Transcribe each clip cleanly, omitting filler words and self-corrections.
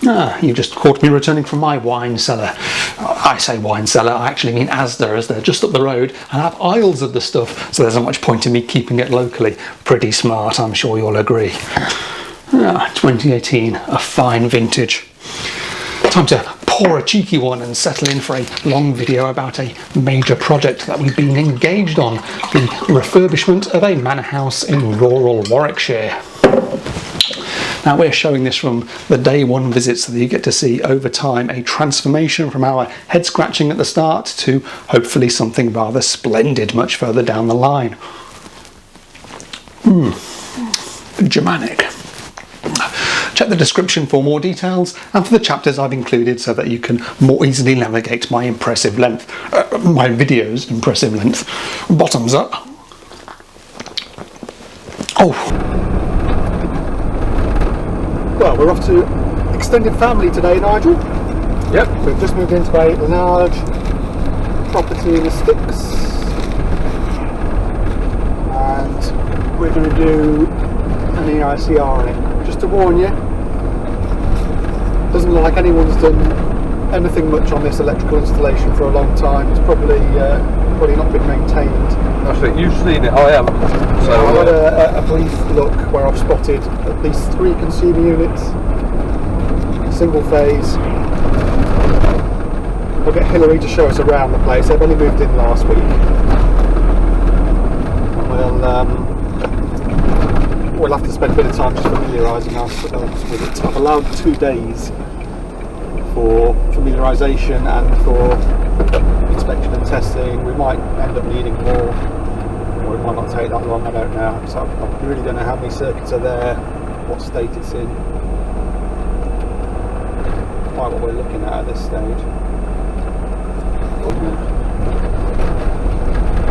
Ah, you just caught me returning from my wine cellar. I say wine cellar, I actually mean Asda, as they're just up the road and have aisles of the stuff, so there's not much point in me keeping it locally. Pretty smart, I'm sure you'll agree. 2018, a fine vintage. Time to pour a cheeky one and settle in for a long video about a major project that we've been engaged on, the refurbishment of a manor house in rural Warwickshire. Now we're showing this from the day one visit so that you get to see over time a transformation from our head scratching at the start to hopefully something rather splendid much further down the line. Germanic. Check the description for more details and for the chapters I've included so that you can more easily navigate my impressive length, my video's impressive length. Bottoms up. Oh. Well, we're off to extended family today, Nigel. Yep. So we've just moved into a large property in the sticks, and we're going to do an EICR on it. Just to warn you, doesn't look like anyone's done anything much on this electrical installation for a long time. It's probably not been maintained. That's it. You've seen it. I haven't. So I had a brief look where I've spotted at least 3 consumer units, single phase. We'll get Hilary to show us around the place. They've only moved in last week. We'll have to spend a bit of time just familiarising ourselves with it. I've allowed 2 days for familiarisation and for inspection and testing. We might end up needing more, or it might not take that long, I don't know. So I really don't know how many circuits are there, what state it's in. Quite what we're looking at this stage. it's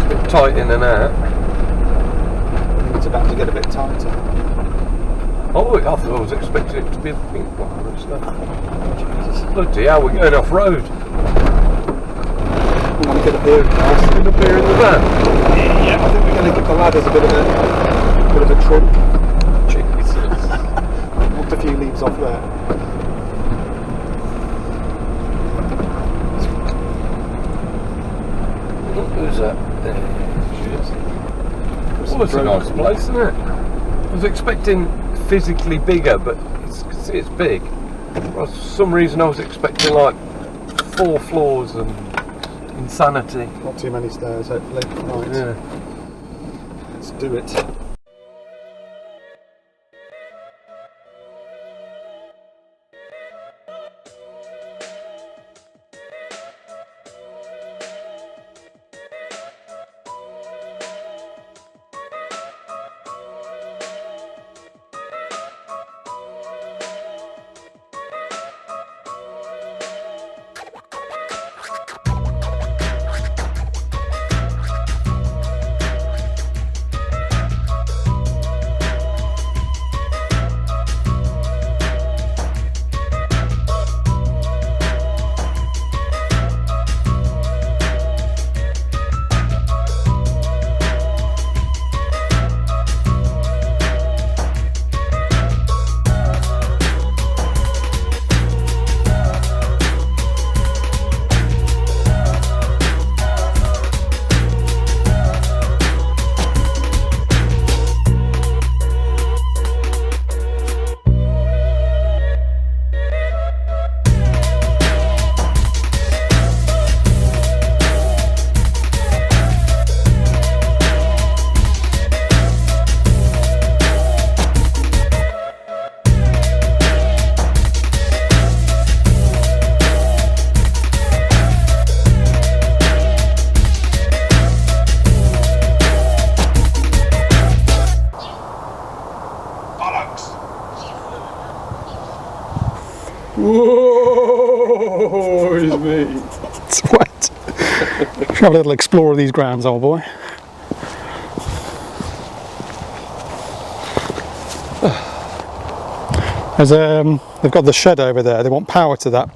a bit tight in and out. It's about to get a bit tighter. Oh, I thought I was expecting it to be a pink one and stuff. Jesus. Bloody hell, we're going off road. We want to get up here. Get up here in the van. Yeah, I think we're going to give the ladders a bit of a trim. Jesus. Knocked a few leaves off there. Who's that? There she is. Oh, it's a nice place, isn't it? I was expecting physically bigger, but it's big. For some reason I was expecting like 4 floors and insanity. Not too many stairs, hopefully. Right. Yeah. Let's do it. Whoa, he's me. It's wet. Should have a little explore of these grounds, old boy. There's they've got the shed over there. They want power to that,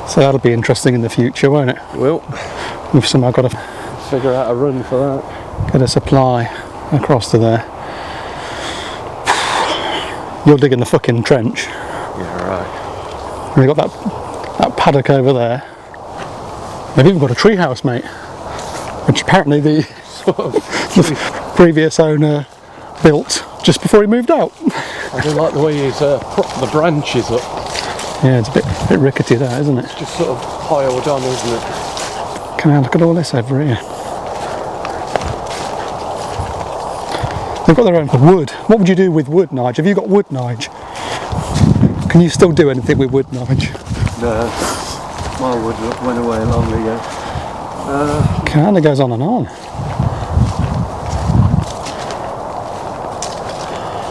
so that'll be interesting in the future, won't it? Well, we've somehow got to figure out a run for that. Get a supply across to there. You're digging the fucking trench. Yeah, right. And we've got that paddock over there. They've even got a tree house, mate, which apparently the previous owner built just before he moved out. I do like the way he's propped the branches up. Yeah, it's a bit rickety there, isn't it? It's just sort of piled on, isn't it? Can I look at all this over here? They've got their own wood. What would you do with wood, Nige? Have you got wood, Nige? Can you still do anything with wood, Nige? No, my wood went away long ago. Kind of goes on and on.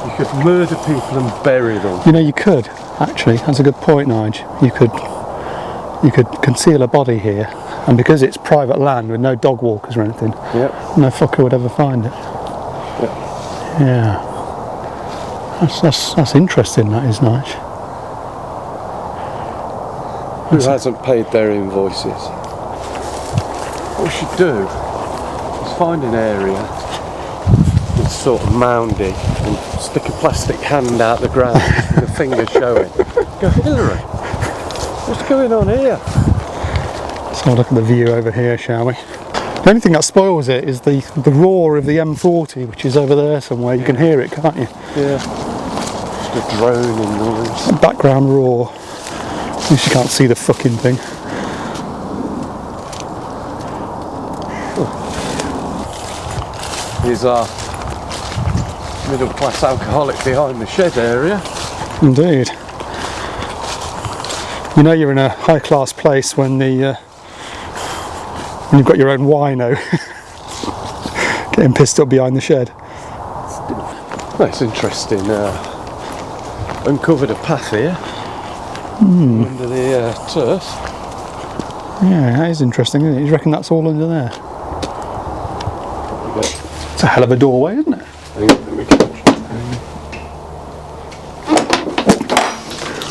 You could murder people and bury them. You know, you could, actually. That's a good point, Nige. You could conceal a body here, and because it's private land with no dog walkers or anything, no fucker would ever find it. Yeah. That's interesting, that is, Nige. Who hasn't paid their invoices? What we should do is find an area that's sort of moundy and stick a plastic hand out the ground with the finger showing. Go, Hilary, what's going on here? Let's have a look at the view over here, shall we? The only thing that spoils it is the roar of the M40, which is over there somewhere. You can hear it, can't you? Yeah. Just a droning noise. Background roar. At least you can't see the fucking thing. Here's our middle class alcoholic behind the shed area. Indeed. You know you're in a high class place when when you've got your own wino getting pissed up behind the shed. That's interesting. Uncovered a path here under the turf. Yeah, that is interesting, isn't it? You reckon that's all under there? It's a hell of a doorway, isn't it?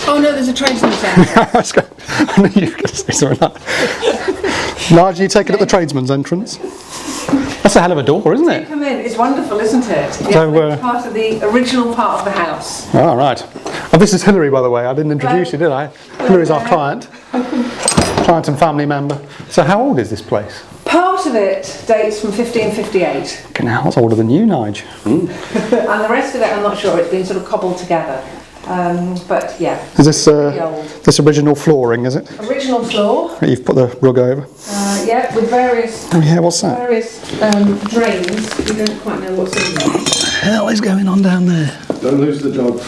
Oh no, there's a tradesman there. I knew you were going to say something like that. Largely taken at the tradesman's entrance. That's a hell of a door, isn't it? Come in. It's wonderful, isn't it? So, it's part of the original part of the house. Oh, right. Oh, this is Hilary, by the way. I didn't introduce you, did I? Hilary's our client. Client and family member. So how old is this place? Part of it dates from 1558. Now, that's older than you, Nige. And the rest of it, I'm not sure. It's been sort of cobbled together. But yeah. Is this this original flooring, is it? Original floor. That you've put the rug over? Yeah, with various... Oh yeah, what's that? Various drains. We don't quite know what's in there. What the hell is going on down there? Don't lose the dog.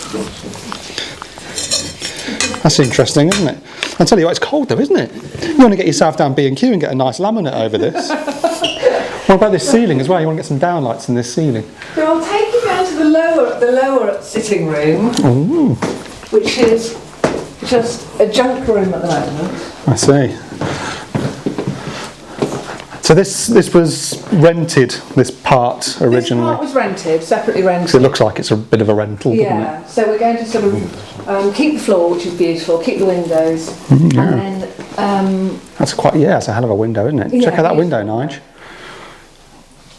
That's interesting, isn't it? I tell you what, it's cold though, isn't it? You want to get yourself down B&Q and get a nice laminate over this. What about this ceiling as well? You want to get some downlights in this ceiling? So I'll take you down to the lower sitting room, which is just a junk room at the moment. I see. So this was rented, this part originally? This part was rented, separately rented. So it looks like it's a bit of a rental, doesn't it? Yeah, so we're going to sort of keep the floor, which is beautiful, keep the windows, and then... That's that's a hell of a window, isn't it? Yeah, Check out that window, Nige.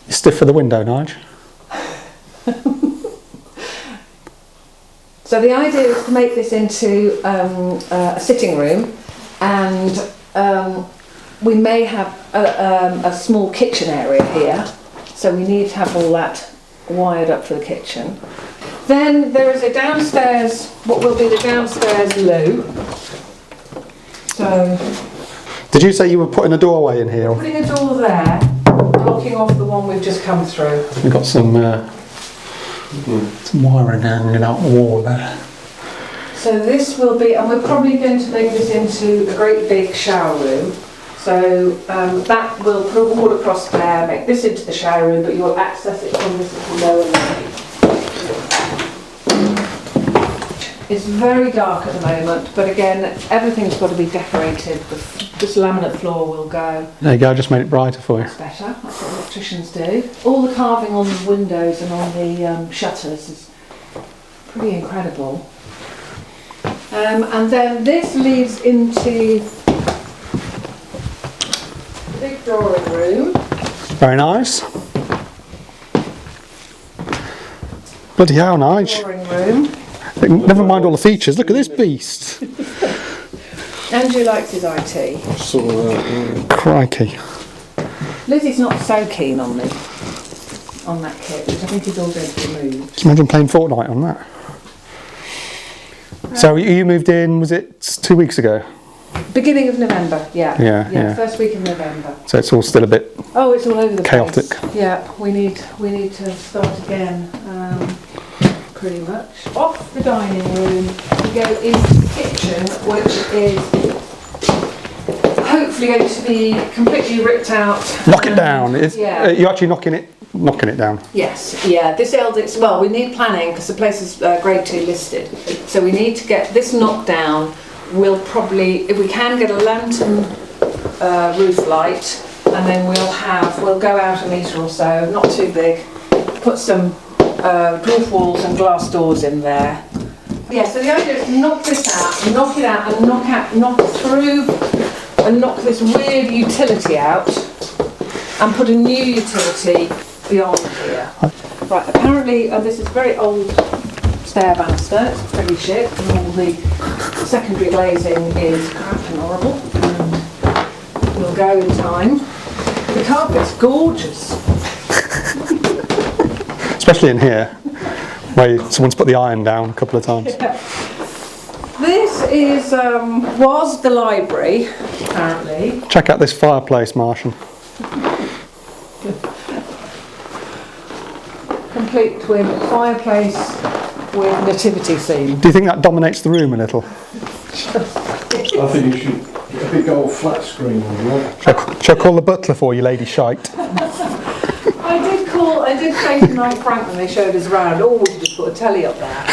You stiff for the window, Nige? So the idea is to make this into a sitting room, and we may have a small kitchen area here, so we need to have all that wired up for the kitchen. Then there is a downstairs, what will be the downstairs loo. So... Did you say you were putting a doorway in here? Putting a door there, blocking off the one we've just come through. We've got some wiring hanging out the wall there. So this will be, and we're probably going to make this into a great big shower room. So that will put a wall across there, make this into the shower room, but you will access it from this little lower level. It's very dark at the moment, but again, everything's got to be decorated. This laminate floor will go. There you go, I just made it brighter for you. That's better, that's what electricians do. All the carving on the windows and on the shutters is pretty incredible. And then this leads into the big drawing room. Very nice. Bloody hell, Nige. Drawing room. Never mind all the features, look at this beast. Andrew likes his IT. Sort of Crikey. Lizzie's not so keen on that kit, which I think is all going to be moved. Can you imagine playing Fortnite on that? So you moved in, was it 2 weeks ago? Beginning of November, yeah. Yeah. First week of November. So it's all still a bit Oh, it's all over the chaotic. place. Yeah, we need to start again, pretty much. Off the dining room, we go into the kitchen, which is hopefully going to be completely ripped out. Knock it down. Yeah. You're actually knocking it down. Yes, yeah. This well, we need planning because the place is grade 2 listed, so we need to get this knocked down. We'll probably, if we can, get a lantern roof light, and then we'll go out a metre or so, not too big, put some dwarf walls and glass doors in there. Yeah, so the idea is to knock this out, knock it out, and knock through, and knock this weird utility out, and put a new utility beyond here. Right, apparently this is very old stair banister, it's pretty shit, and all the secondary glazing is crap and horrible, and will go in time. The carpet's gorgeous. Especially in here, where someone's put the iron down a couple of times. Yeah. This is was the library, apparently. Check out this fireplace, Martian. Complete with fireplace with nativity scene. Do you think that dominates the room a little? I think you should get a big old flat screen on that. Shall I call the butler for you, Lady Shite? I did say to Mike Frank when they showed us around, oh, we should just put a telly up there.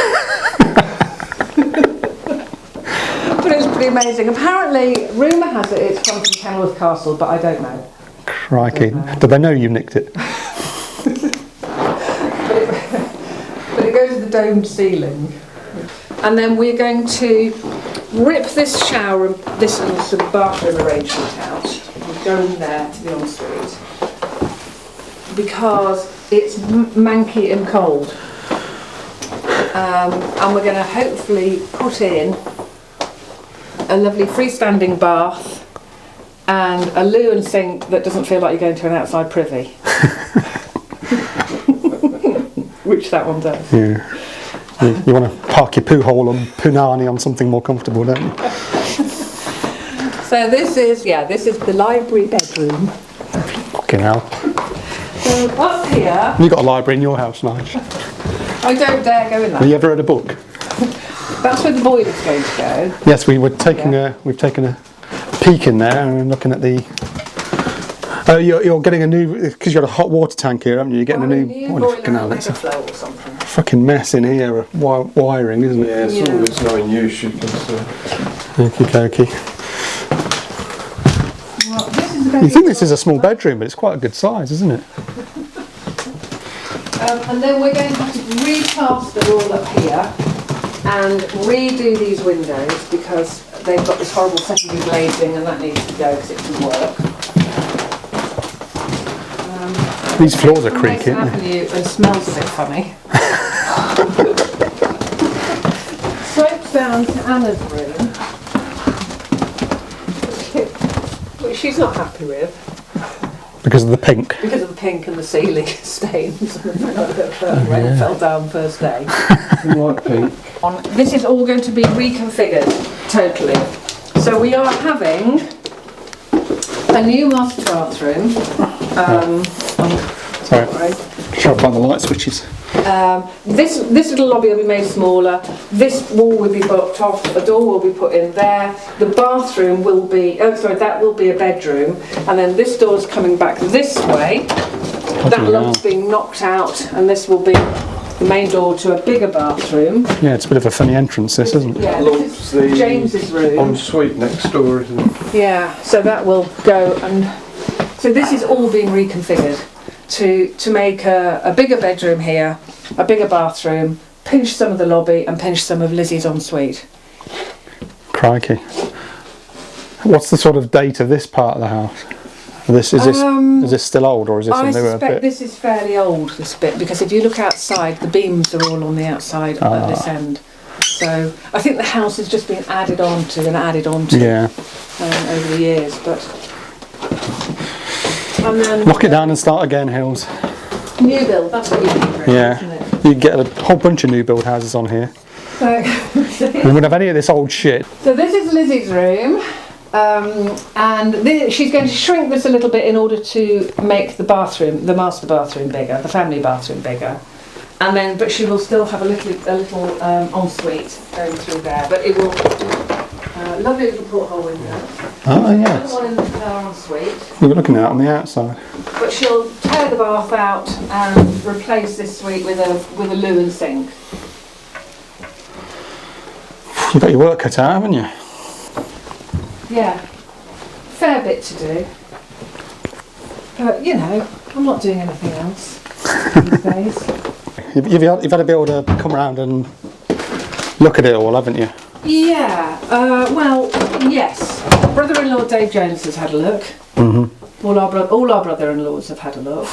But it was pretty amazing. Apparently, rumour has it it's come from Kenilworth Castle, but I don't know. Crikey. Do they know you nicked it? But it goes to the domed ceiling. And then we're going to rip this shower and this little sort of bathroom arrangement out and go in there to the ensuite. Because it's manky and cold. And we're going to hopefully put in a lovely freestanding bath and a loo and sink that doesn't feel like you're going to an outside privy. Which that one does. Yeah. You want to park your poo hole and punani on something more comfortable, don't you? So this is the library bedroom. Fucking hell. So up here, You got a library in your house, Nigel? I don't dare go in Have you that. ever read a book? That's where the boiler's going to go. Yes, we've taken a peek in there and we're looking at the. Oh, you're getting a new, because you've got a hot water tank here, haven't you? You're getting a new boiler. Fucking hell, it's a flow or something. fucking mess in here of wiring, isn't it? Yeah, some of it's not in use, you can see. Okey-dokey. Well, this is the You think this is a small bedroom, but it's quite a good size, isn't it? and then we're going to have to replaster all up here and redo these windows because they've got this horrible secondary glazing and that needs to go because it doesn't work. These floors are creaky, Mason aren't they? Avenue and smells a bit funny. Slopes down to Anna's room, which she's not happy with Because of the pink. because of the pink and the ceiling stains. Rain fell down first day. Light pink. This is all going to be reconfigured totally. So we are having a new master bathroom. Sorry, try to find the light switches. This little lobby will be made smaller. This wall will be blocked off. A door will be put in there. The bathroom will be. That will be a bedroom. And then this door's coming back this way. That lock's being knocked out, and this will be the main door to a bigger bathroom. Yeah, it's a bit of a funny entrance, this, isn't it? Yeah, Looks this the is James's room. ensuite next door, isn't it? Yeah, so that will go, and so this is all being reconfigured to make a bigger bedroom here, a bigger bathroom, pinch some of the lobby and pinch some of Lizzie's ensuite. Crikey. What's the sort of date of this part of the house? Is this still old, or is this a I newer suspect bit? this is fairly old, this bit, because if you look outside, the beams are all on the outside at this end. So I think the house has just been added on to Yeah. over the years. But and then Knock it down and start again, Hills. new build. That's what you need, really, Yeah. isn't it? You can get a whole bunch of new build houses on here. So, And we wouldn't have any of this old shit. so this is Lizzie's room. And she's going to shrink this a little bit in order to make the bathroom, the master bathroom bigger, the family bathroom bigger. And then, but she will still have a little ensuite going through there. But it will, lovely little porthole window. Oh, yes. One in her ensuite. We were looking at it on the outside. But she'll tear the bath out and replace this suite with a loo and sink. You've got your work cut out, haven't you? Yeah, fair bit to do. But you know, I'm not doing anything else these days. You've had to be able to come around and look at it all, haven't you? Yeah, well, yes. Brother-in-law Dave Jones has had a look. Mm-hmm. All our brother-in-laws have had a look.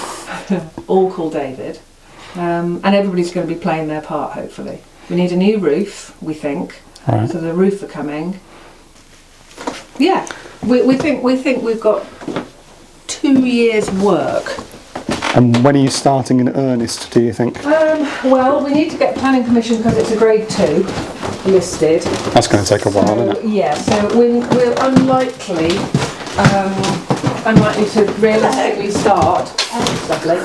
All called David. And everybody's going to be playing their part, hopefully. We need a new roof, we think. Right. So the roof are coming. Yeah, we think we've got 2 years' work. And when are you starting in earnest, do you think? Well, we need to get planning permission because it's a grade 2 listed. That's going to take a while, isn't it? Yeah, so we're unlikely to realistically start. Lovely.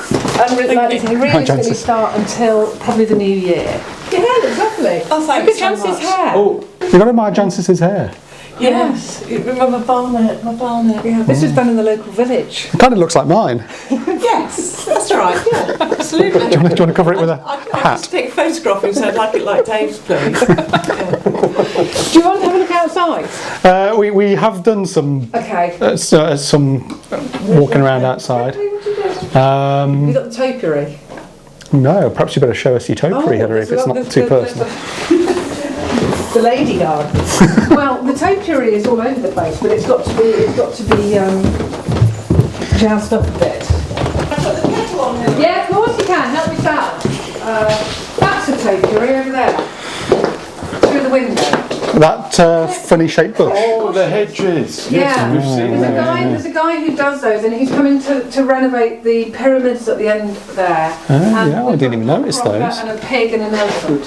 Unlikely to realistically start until probably the new year. Yeah, it's lovely. Oh, thanks Look at so Jance's much. hair. Oh, you got to admire Jancis's hair. Yes, you remember Barnet, my Barnet. Yeah, this is done in the local village. It kind of looks like mine. Yes, that's right. Yeah, absolutely. Do you want to cover it with a I hat? just take a photograph and say I'd like it like Dave's, please. Do you want to have a look outside? We have done some Okay. some walking around outside. You got the topiary. No, perhaps you better show us your topiary, Hilary, if it's not too personal. The lady garden. Well, the topiary is all over the place, but it's got to be jazzed up a bit. I've got the kettle on here. Yeah, of course you can. Help yourself. That's a topiary over there, through the window. That funny shaped bush. Oh, the hedges. Yeah, Yes, we've seen there's a guy who does those, and he's coming to renovate the pyramids at the end there. And yeah, I didn't even notice crocodile those. And a pig and an elephant.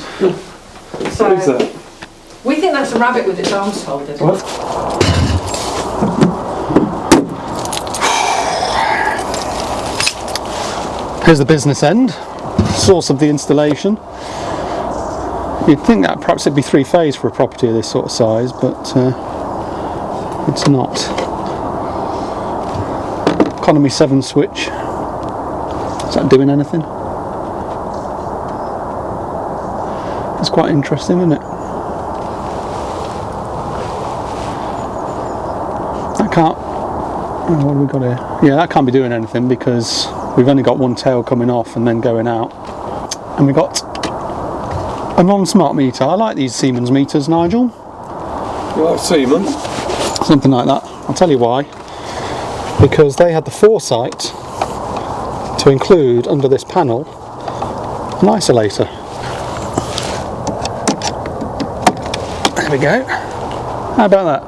So What is that? we think that's a rabbit with its arms folded. What? Here's the business end, source of the installation. You'd think that perhaps it'd be 3-phase for a property of this sort of size, but it's not. Economy 7 switch. Is that doing anything? It's quite interesting, isn't it? That can't. Oh, what have we got here? Yeah, that can't be doing anything because we've only got one tail coming off and then going out. And we got a non-smart meter. I like these Siemens meters, Nigel. You like Seaman? Something like that. I'll tell you why. Because they had the foresight to include under this panel an isolator. There we go. How about that?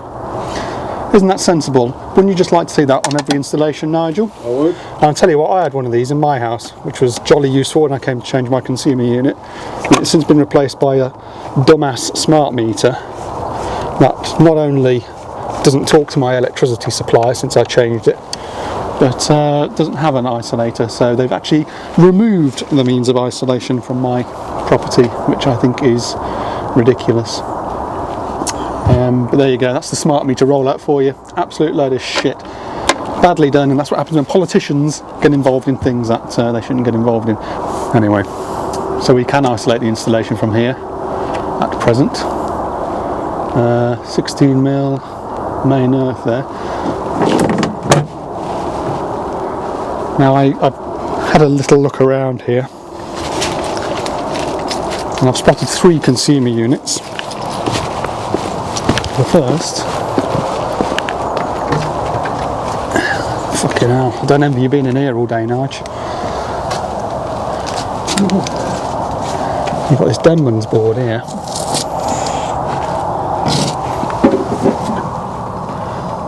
Isn't that sensible? Wouldn't you just like to see that on every installation, Nigel? I would. I'll tell you what, I had one of these in my house, which was jolly useful when I came to change my consumer unit. It's since been replaced by a dumbass smart meter that not only doesn't talk to my electricity supply since I changed it, but doesn't have an isolator. So they've actually removed the means of isolation from my property, which I think is ridiculous. But there you go, that's the smart meter rollout for you. Absolute load of shit. Badly done, and that's what happens when politicians get involved in things that they shouldn't get involved in. Anyway, so we can isolate the installation from here at present. 16mm main earth there. Now I've had a little look around here, and I've spotted 3 consumer units. The first, fucking hell, I don't envy you being in here all day, Nige. You've got this Denman's board here.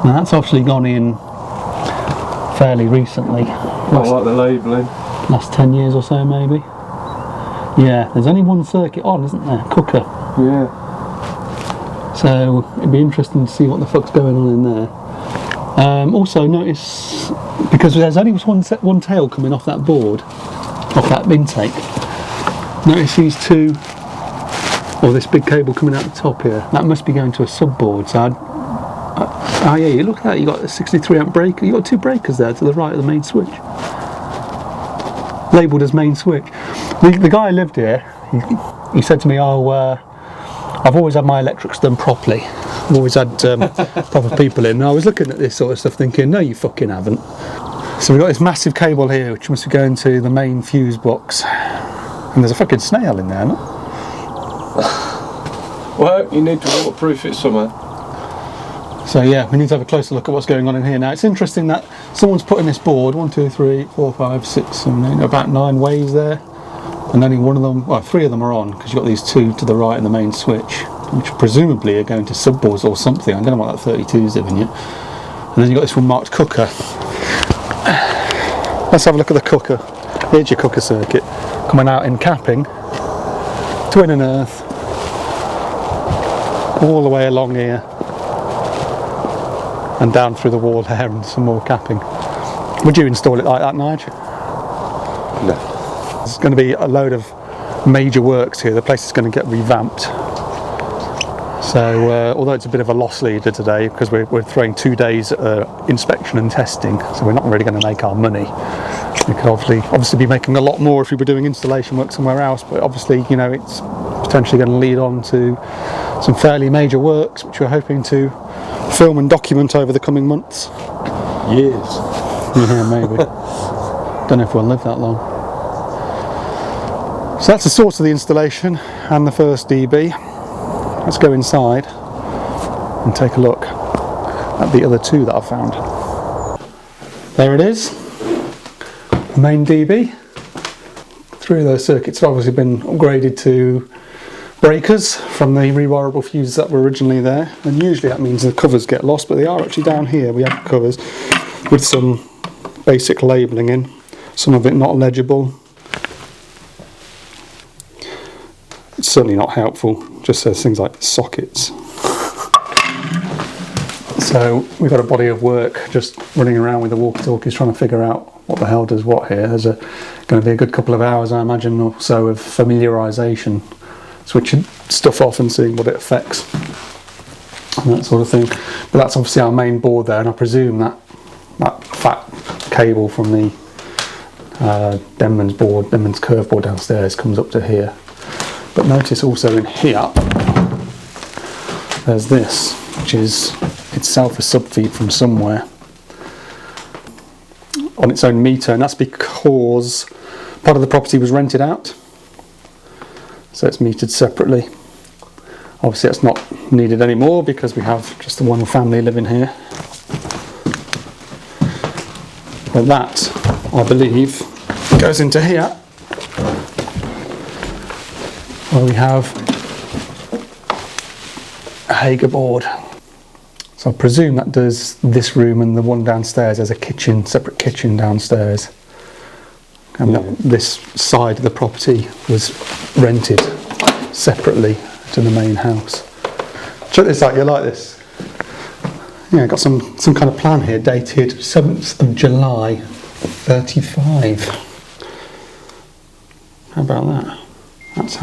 Now that's obviously gone in fairly recently. I like the labelling. Last 10 years or so maybe. Yeah, there's only one circuit on, isn't there? Cooker. Yeah. So it'd be interesting to see what the fuck's going on in there. Also notice, because there's only one tail coming off that board, off that intake, notice these two, or this big cable coming out the top here, that must be going to a subboard. So oh yeah, you look at that, you got a 63 amp breaker, you got two breakers there to the right of the main switch. Labelled as main switch. The guy who lived here, he said to me, oh, I've always had my electrics done properly. I've always had proper people in. And I was looking at this sort of stuff thinking, no you fucking haven't. So we've got this massive cable here which must be going to the main fuse box. And there's a fucking snail in there, no? Well, you need to waterproof it somewhere. So yeah, we need to have a closer look at what's going on in here. Now it's interesting that someone's put in this board 1, 2, 3, 4, 5, 6, 7, 8, about 9 ways there. And only one of them, well 3 of them are on, because you've got these 2 to the right in the main switch, which presumably are going to subboards or something. I don't know what that 32 is doing yet. And then you've got this one marked cooker. Let's have a look at the cooker. Here's your cooker circuit. Coming out in capping, twin and earth, all the way along here, and down through the wall there and some more capping. Would you install it like that, Nigel? No. There's going to be a load of major works here. The place is going to get revamped. So although it's a bit of a loss leader today because we're throwing 2 days inspection and testing, so we're not really going to make our money. We could obviously be making a lot more if we were doing installation work somewhere else, but obviously, you know, it's potentially going to lead on to some fairly major works which we're hoping to film and document over the coming months. Years. Yeah, maybe. Don't know if we'll live that long. So that's the source of the installation and the first DB. Let's go inside and take a look at the other 2 that I've found. There it is, the main DB. 3 of those circuits have obviously been upgraded to breakers from the rewirable fuses that were originally there, and usually that means the covers get lost, but they are actually down here. We have covers with some basic labelling in, some of it not legible. It's certainly not helpful, just says things like sockets. So we've got a body of work just running around with the walkie-talkies trying to figure out what the hell does what here. There's going to be a good couple of hours, I imagine, or so of familiarisation, switching stuff off and seeing what it affects and that sort of thing. But that's obviously our main board there, and I presume that fat cable from the Denman's curve board downstairs comes up to here. But notice also in here there's this, which is itself a subfeed from somewhere on its own meter, and that's because part of the property was rented out, so it's metered separately. Obviously that's not needed anymore because we have just the one family living here. But that, I believe, goes into here, where we have a Hager board. So I presume that does this room and the one downstairs. There's a kitchen, separate kitchen downstairs. And this side of the property was rented separately to the main house. Check this out, you like this? Yeah, got some kind of plan here dated 7th of July 35. How about that? That's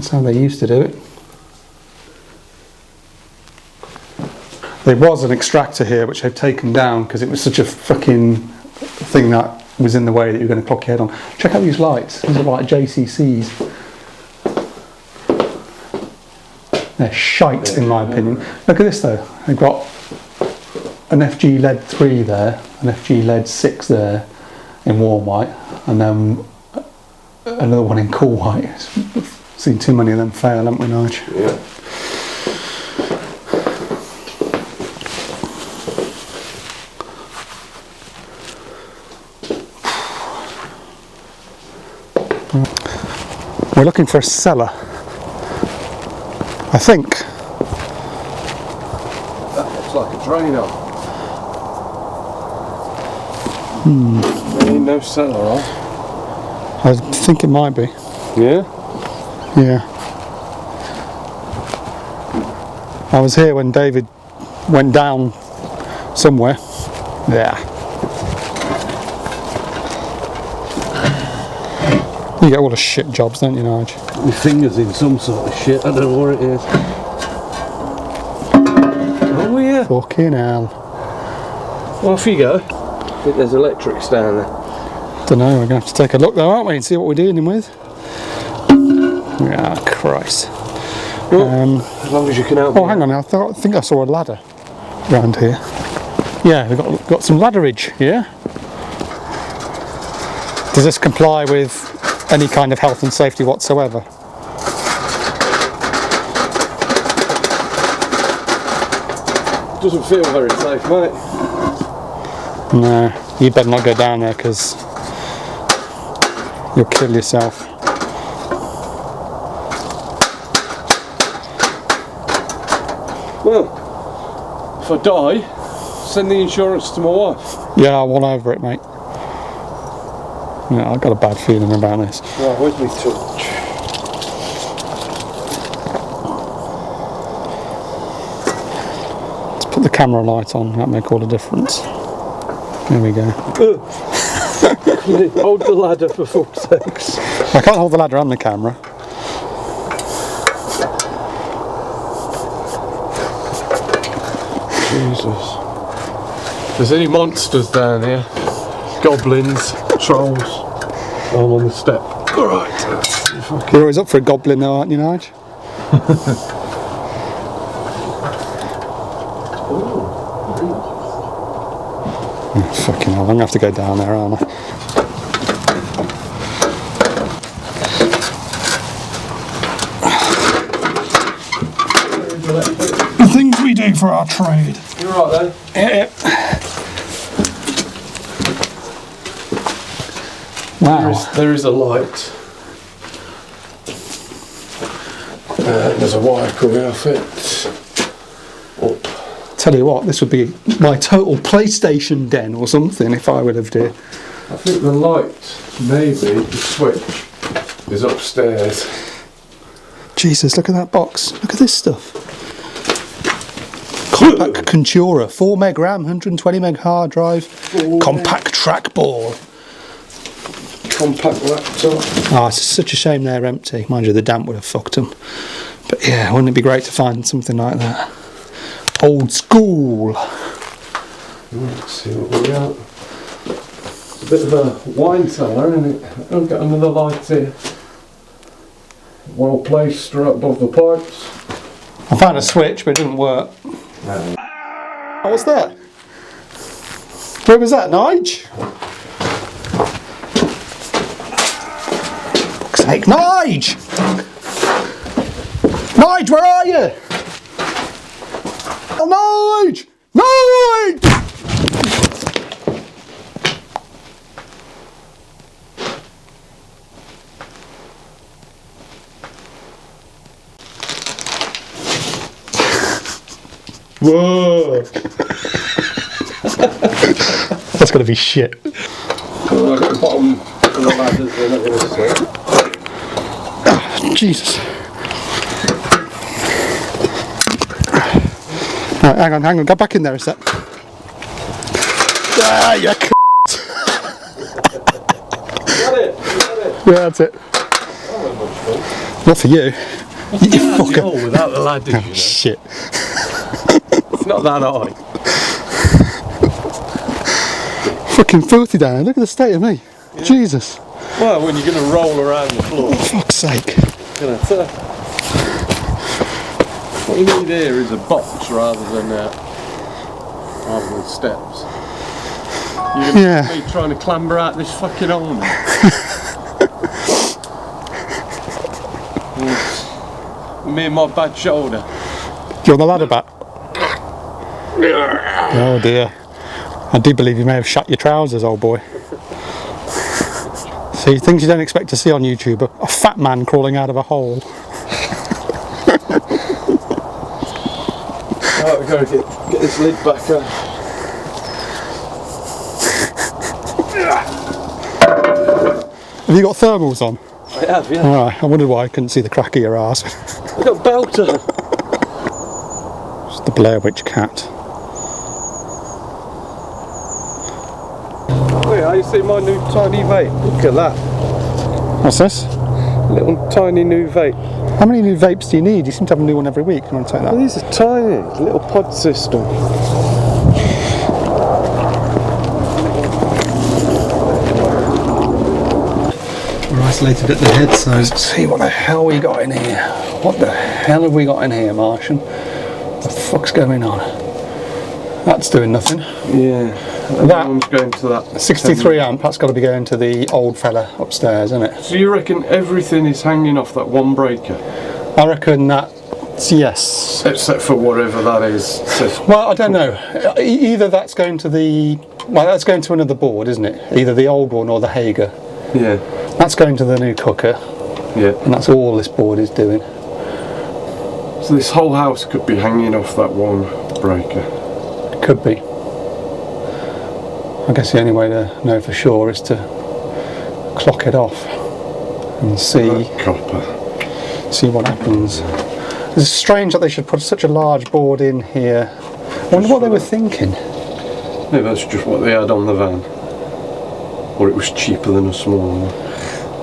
how they used to do it. There was an extractor here which they've taken down because it was such a fucking thing that was in the way that you're going to clock your head on. Check out these lights. These are like JCCs. They're shite in my opinion. Look at this though. They've got an FG LED 3 there, an FG LED 6 there in warm white, and then another one in cool white. We've seen too many of them fail, haven't we, Nige? Yeah. We're looking for a cellar, I think. Looks like a drain on. There ain't no cellar on. I think it might be. Yeah? Yeah. I was here when David went down somewhere. Yeah. You get all the shit jobs, don't you, Nige? My finger's in some sort of shit, I don't know what it is. Oh yeah. Fucking hell. Well, off you go. I think there's electrics down there. Don't know, we're going to have to take a look though, aren't we, and see what we're dealing with. Ah, Christ. Well, as long as you can help me. Oh, hang on, I think I saw a ladder around here. Yeah, we've got some ladderage here. Does this comply with any kind of health and safety whatsoever? Doesn't feel very safe, mate. No, you better not go down there because you'll kill yourself. Well, if I die, send the insurance to my wife. Yeah, I'm all over it, mate. Yeah, I've got a bad feeling about this. Right, where's my torch? Let's put the camera light on, that'll make all the difference. There we go. Hold the ladder for fuck's sakes. I can't hold the ladder and the camera. Jesus. If there's any monsters down here, goblins, trolls, I'm on the step. Alright. You're always up for a goblin though, aren't you, Nige? Oh, fucking hell, I'm going to have to go down there, aren't I? The things we do for our trade. You're right then. Wow. There is a light. There's a wire coming off it. Up. Tell you what, this would be my total PlayStation den or something if I would have did. I think the light, maybe the switch, is upstairs. Jesus, look at that box. Look at this stuff. Compact Contura, 4 meg RAM, 120 meg hard drive, compact trackball. Compact laptop. Oh, it's such a shame they're empty. Mind you, the damp would have fucked them. But yeah, wouldn't it be great to find something like that? Old school. Let's see what we got. It's a bit of a wine cellar, isn't it? I've got another light here. Well placed right above the pipes. I found a switch, but it didn't work. Oh, what's that? Where was that, Nige? Fuck's sake, Nige! Nige, where are you? Oh, Nige! Nige! Whoa! That's gonna be shit. Oh, at the bottom of the ladders, they're not going to see. Jesus. Right, hang on, go back in there a sec. Ah, you c***. Got it! Yeah, that's it. Not for you. You fucker. Oh, without the ladders, you know. Shit. It's not that high. Fucking filthy down there. Look at the state of me. Yeah. Jesus. Well, when you're going to roll around the floor. For fuck's sake. What you need here is a box rather than steps. You're going to be trying to clamber out this fucking hole. Me and my bad shoulder. You're on the ladder back. Oh dear. I do believe you may have shut your trousers, old boy. See, things you don't expect to see on YouTube. A fat man crawling out of a hole. Right, we've gotta get this lid back on. Have you got thermals on? I have, yeah. Alright, I wondered why I couldn't see the crack of your arse. I've got a belt on. It's the Blair Witch cat. Wait, are you see my new tiny vape? Look at that. What's this? Little tiny new vape. How many new vapes do you need? You seem to have a new one every week. You want to take that? Well, these are tiny, little pod system. We're isolated at the head, so let's see what the hell we got in here. What the hell have we got in here, Martian? What the fuck's going on? That's doing nothing. Yeah. That one's going to that 63 amp, that's got to be going to the old fella upstairs, isn't it? So you reckon everything is hanging off that one breaker? I reckon that's yes. Except for whatever that is. Well, I don't know. Either that's going to that's going to another board, isn't it? Either the old one or the Hager. Yeah. That's going to the new cooker. Yeah. And that's all this board is doing. So this whole house could be hanging off that one breaker. Could be. I guess the only way to know for sure is to clock it off and see what happens. It's strange that they should put such a large board in here. I wonder what they were thinking. Maybe that's just what they had on the van. Or it was cheaper than a small one.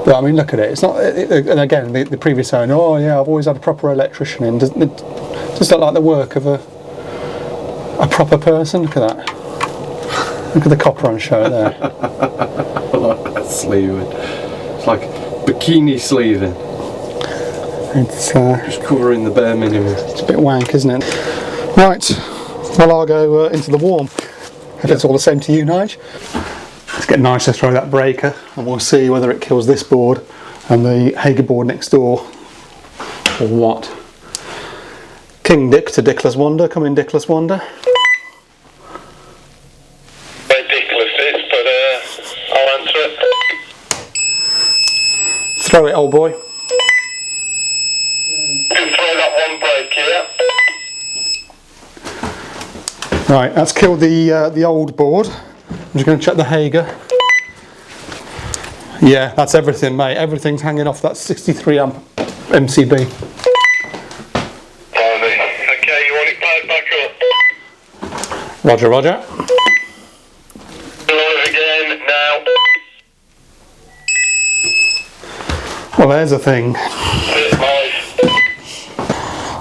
But I mean, look at it. It's not. And again, the previous owner. Oh yeah, I've always had a proper electrician in. Doesn't it just look like the work of a proper person? Look at that. Look at the copper on show there. I like that sleeving. It's like bikini sleeving. It's just covering the bare minimum. It's a bit wank, isn't it? Right. Well, I'll go into the warm. If it's all the same to you, Nige. Let's get Nige to throw that breaker, and we'll see whether it kills this board and the Hager board next door, or what. King Dick to Dickless Wonder. Come in, Dickless Wonder. Throw it, old boy. You can throw that one break here. Right, that's killed the old board. I'm just going to check the Hager. Yeah, that's everything, mate. Everything's hanging off that 63 amp MCB. Okay, you want it powered back up? Roger, roger. Live again now. Well, there's a thing.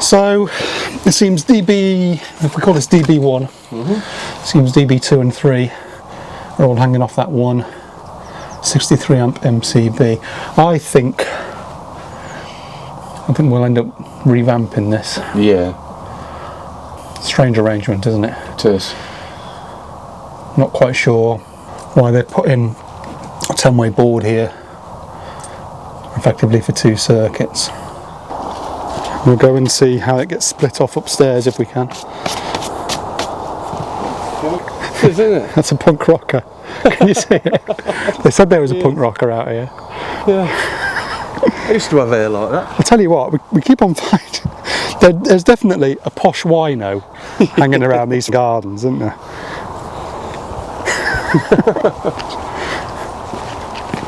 So, it seems DB, if we call this DB1, seems DB2 and 3 are all hanging off that one 63 amp MCB. I think we'll end up revamping this. Yeah. Strange arrangement, isn't it? It is. Not quite sure why they're putting a 10-way board here, effectively for 2 circuits. We'll go and see how it gets split off upstairs if we can. Isn't it? That's a punk rocker. Can you see it? They said there was a punk rocker out here. Yeah. I used to have hair like that. I'll tell you what, we keep on finding. There's definitely a posh wino hanging around these gardens, isn't there?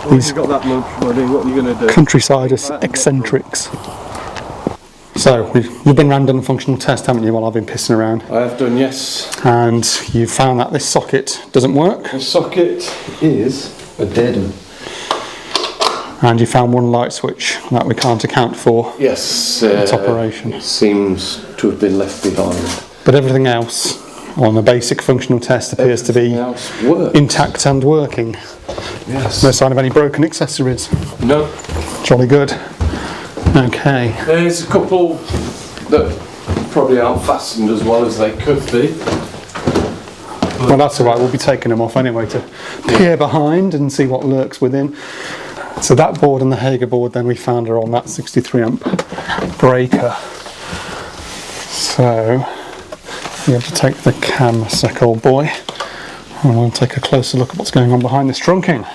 These got that much money, what are you going to do? Countryside eccentrics. So, you've been around done a functional test, haven't you, while I've been pissing around? I have done, yes. And you found that this socket doesn't work? The socket is a dead one. And you found one light switch that we can't account for. Yes. Its operation. It seems to have been left behind. But everything else on the basic functional test appears to be intact and working. Yes. No sign of any broken accessories. No. Jolly good. Okay. There's a couple that probably aren't fastened as well as they could be. Well, that's alright, we'll be taking them off anyway to peer behind and see what lurks within. So that board and the Hager board then we found are on that 63 amp breaker. So you have to take the cam a sec, old boy, and we'll take a closer look at what's going on behind this trunking.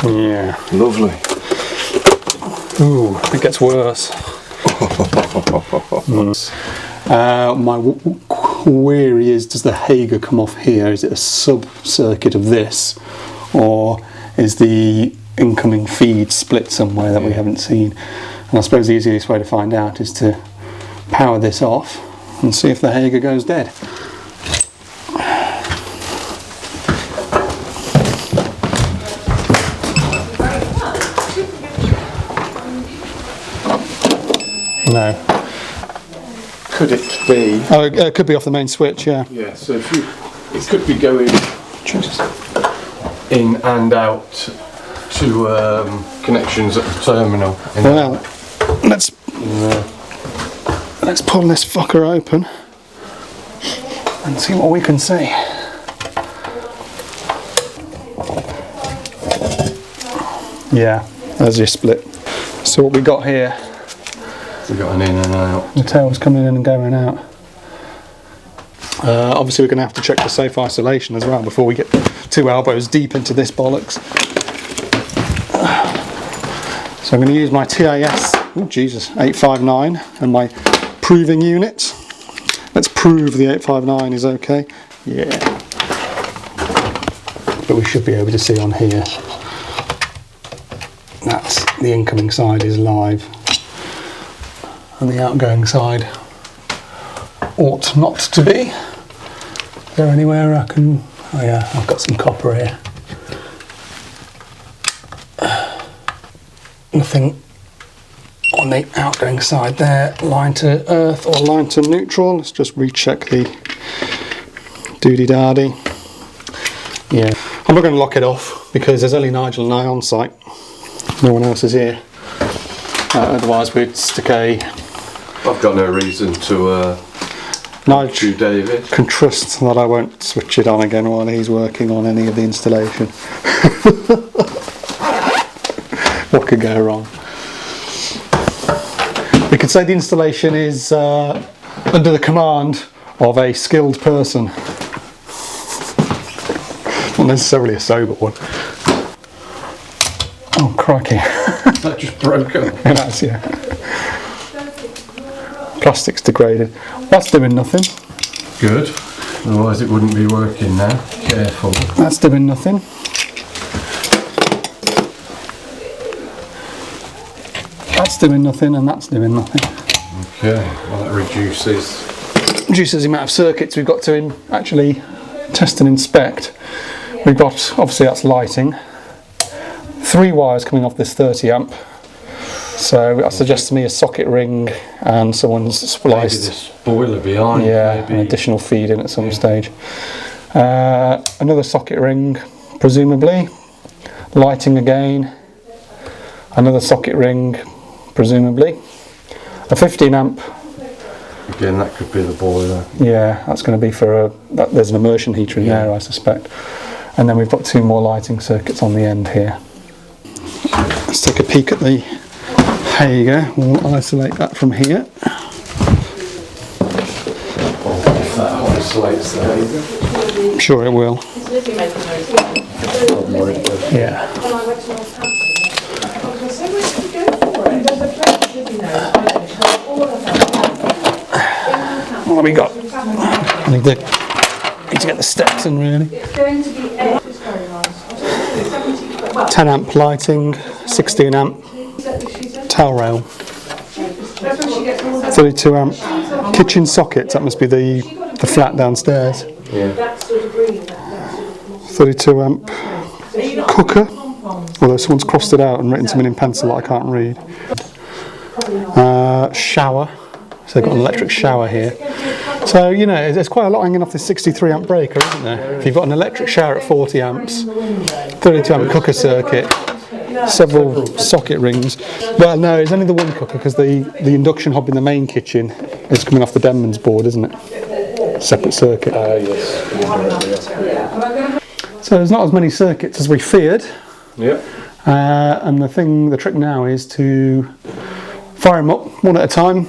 Yeah. Lovely. Ooh, it gets worse. My query is, does the Hager come off here? Is it a sub-circuit of this, or is the incoming feed split somewhere that we haven't seen? And I suppose the easiest way to find out is to power this off and see if the Hager goes dead. No. Could it be? Oh, it could be off the main switch, yeah. Yeah, so if you, it could be going Jesus. in and out to connections at the terminal. Well, let's pull this fucker open and see what we can see. Yeah, there's your split. So what we got here, We've got an in and out. the tail's coming in and going out. Obviously we're going to have to check the safe isolation as well before we get 2 elbows deep into this bollocks. So I'm going to use my TAS, oh Jesus, 859 and my proving unit. Let's prove the 859 is okay. Yeah. But we should be able to see on here that the incoming side is live and the outgoing side ought not to be. Is there anywhere I can... Oh yeah, I've got some copper here. Nothing on the outgoing side there, line to earth or line to neutral. Let's just recheck the doody-dardy. Yeah, I'm not going to lock it off because there's only Nigel and I on site. No one else is here. Otherwise we'd stick a... I've got no reason to Nigel David. can trust that I won't switch it on again while he's working on any of the installation. What could go wrong? We could say the installation is under the command of a skilled person. Not necessarily a sober one. Oh crikey. That just broke up. It has, yeah. Plastic's degraded. That's doing nothing. Good. Otherwise it wouldn't be working now. Careful. That's doing nothing. That's doing nothing, and that's doing nothing. Okay. Well, that reduces Reduces the amount of circuits we've got to actually test and inspect. We've got, obviously that's lighting. 3 wires coming off this 30 amp. So that suggests to me a socket ring and someone's spliced. maybe this boiler behind. Yeah, maybe. an additional feed in at some stage. Another socket ring, presumably. Lighting again. Another socket ring, presumably. A 15 amp. Again, that could be the boiler. Yeah, that's going to be for there's an immersion heater in there, I suspect. And then we've got 2 more lighting circuits on the end here. Let's take a peek at the Hager. We'll isolate that from here. If that isolates the Hager. I'm sure it will. Yeah. What have we got? I need to get the steps in really. It's going to be 10 amp lighting, 16 amp towel rail, 32 amp kitchen sockets, that must be the flat downstairs, Yeah. 32 amp cooker, although someone's crossed it out and written something in pencil that I can't read. Shower, so they've got an electric shower here. So, you know, there's quite a lot hanging off this 63 amp breaker, isn't there? If you've got an electric shower at 40 amps, 32 amp cooker circuit, several socket rings. Well, no, it's only the one cooker because the induction hob in the main kitchen is coming off the Denman's board, isn't it? Separate circuit. Yes. So there's not as many circuits as we feared. Yep. And the trick now is to fire them up one at a time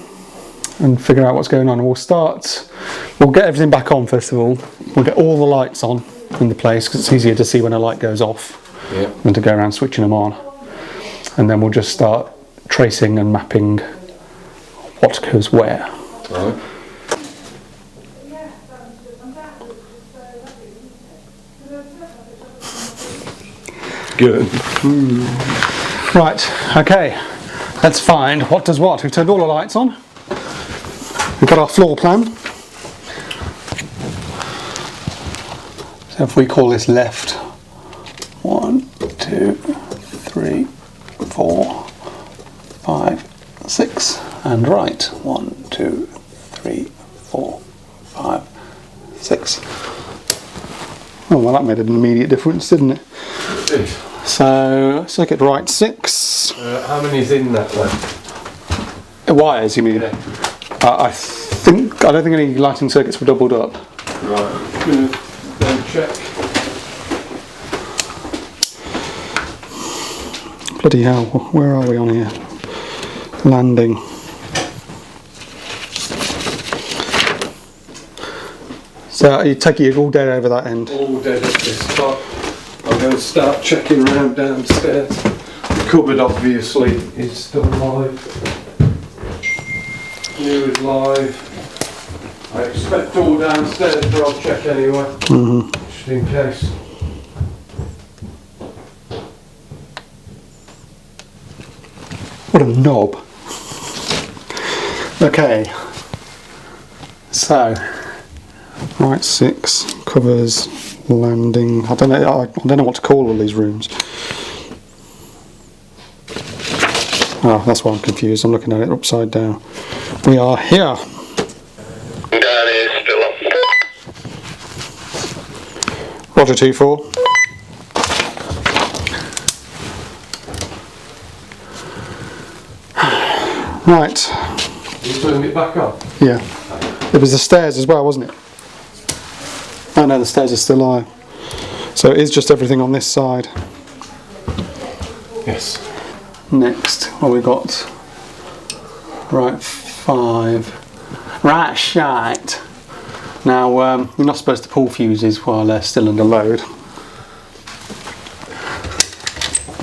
and figure out what's going on. And we'll get everything back on first of all. We'll get all the lights on in the place because it's easier to see when a light goes off than to go around switching them on. And then we'll just start tracing and mapping what goes where. Right. good. Right, okay. Let's find what does what. We've turned all the lights on. We've got our floor plan. So if we call this left, 1, 2, 3, 4, 5, 6, and right, 1, 2, 3, 4, 5, 6. Oh, well, that made an immediate difference, didn't it? So circuit right 6. How many's in that one? Wires, you mean? Yeah. I don't think any lighting circuits were doubled up. Right. Gonna then check. Bloody hell! Where are we on here? Landing. So you take it all dead over that end. All dead at this spot. I'm going to start checking around downstairs. The cupboard obviously is still live. New is live. I expect all downstairs, but I'll check anyway. Just in case. What a knob. Okay. So, right 6 covers landing. I don't know what to call all these rooms. Oh, that's why I'm confused. I'm looking at it upside down. We are here. Down here still on. Roger 2-4. Right. You turn it back on? Yeah. It was the stairs as well, wasn't it? Oh no, the stairs are still live. So it is just everything on this side. Yes. Next, what we got? Right 5. Right shite. Now, you're not supposed to pull fuses while they're still under load.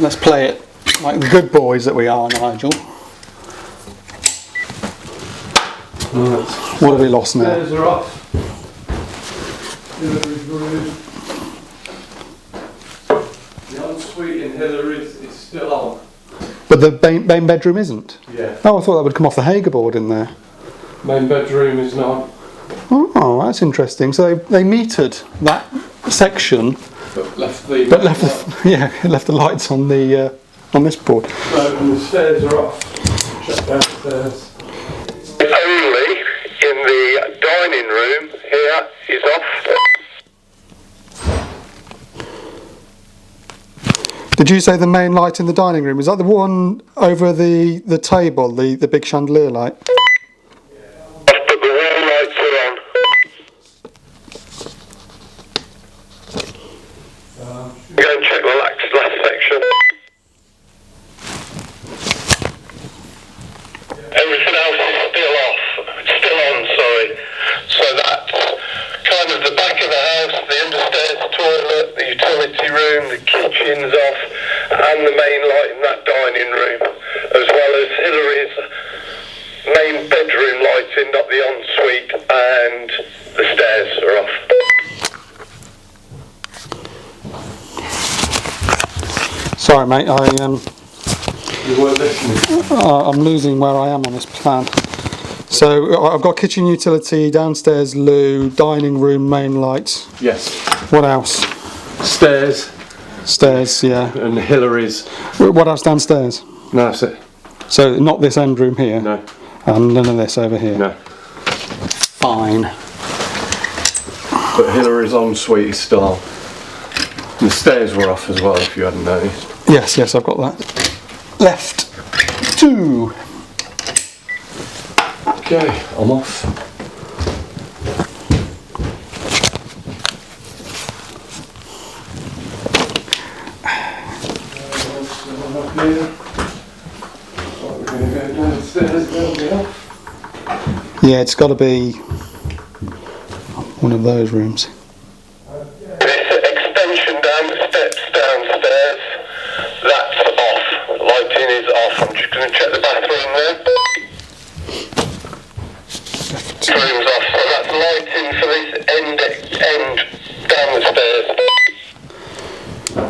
Let's play it like the good boys that we are, Nigel. Right. What have we lost now? Stairs are off. Hilary's room. The ensuite in Hilary's is still on. But the main bedroom isn't? Yeah. Oh, I thought that would come off the Hager board in there. Main bedroom is not. Oh, that's interesting. So they metered that section, But left the. left the lights on the on this board. And the stairs are off. Check downstairs. Only in the dining room here is off. Did you say the main light in the dining room? Is that the one over the table, the big chandelier light? But the wall lights are on. Go and check the last section. Everything else is still off. Still on, sorry. So that's kind of the back of the house, the understairs toilet, the utility room, the kitchen's off, and the main light in that dining room, as well as Hilary's main bedroom lighting, not the ensuite, and the stairs are off. Sorry, mate. You weren't listening. I'm losing where I am on this plan. So I've got kitchen utility, downstairs loo, dining room main light. Yes. What else? Stairs Stairs, yeah. and Hilary's. What else downstairs? No, that's it. So not this end room here? No. And none of this over here? No. Fine. But Hilary's ensuite is still on. The stairs were off as well, if you hadn't noticed. Yes, I've got that. Left 2. Okay, I'm off. Yeah, it's got to be one of those rooms. There's an extension down the steps downstairs. That's off. Lighting is off. I'm just going to check the bathroom there. Room's off. So that's lighting for this end down the stairs.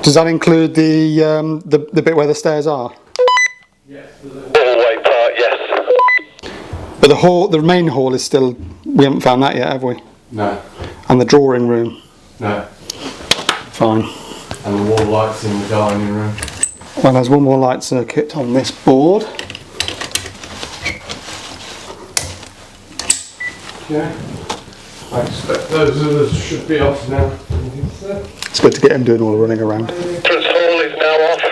Does that include the bit where the stairs are? Hallway part, yes. But the main hall is still, we haven't found that yet, have we? No. And the drawing room? No. Fine. And the wall lights in the dining room. Well, there's one more light circuit on this board. Okay. I expect those others should be off now. It's good to get him doing all the running around. Entrance hall is now off.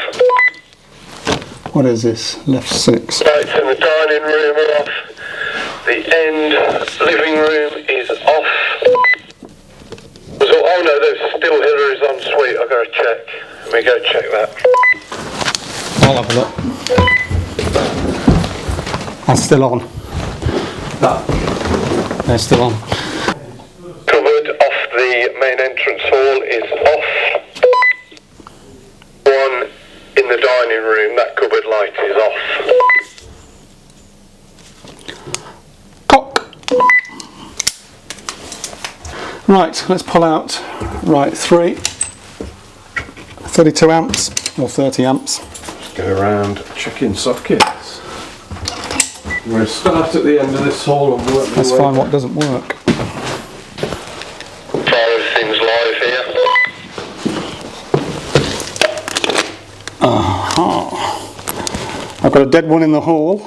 What is this? Left 6. Lights in the dining room are off. The end living room is off. Oh no, there's still Hilary's ensuite. I've got to check. Let me go check that. I'll have a look. That's still on. They're still on. Cupboard off the main entrance hall is off. One in the dining room, that cupboard light is off. Cock! Right, let's pull out, 32 amps, or 30 amps. Go around checking sockets. We're going to start at the end of this hall and work. Let's find what doesn't work. Far as things live here. I've got a dead one in the hall.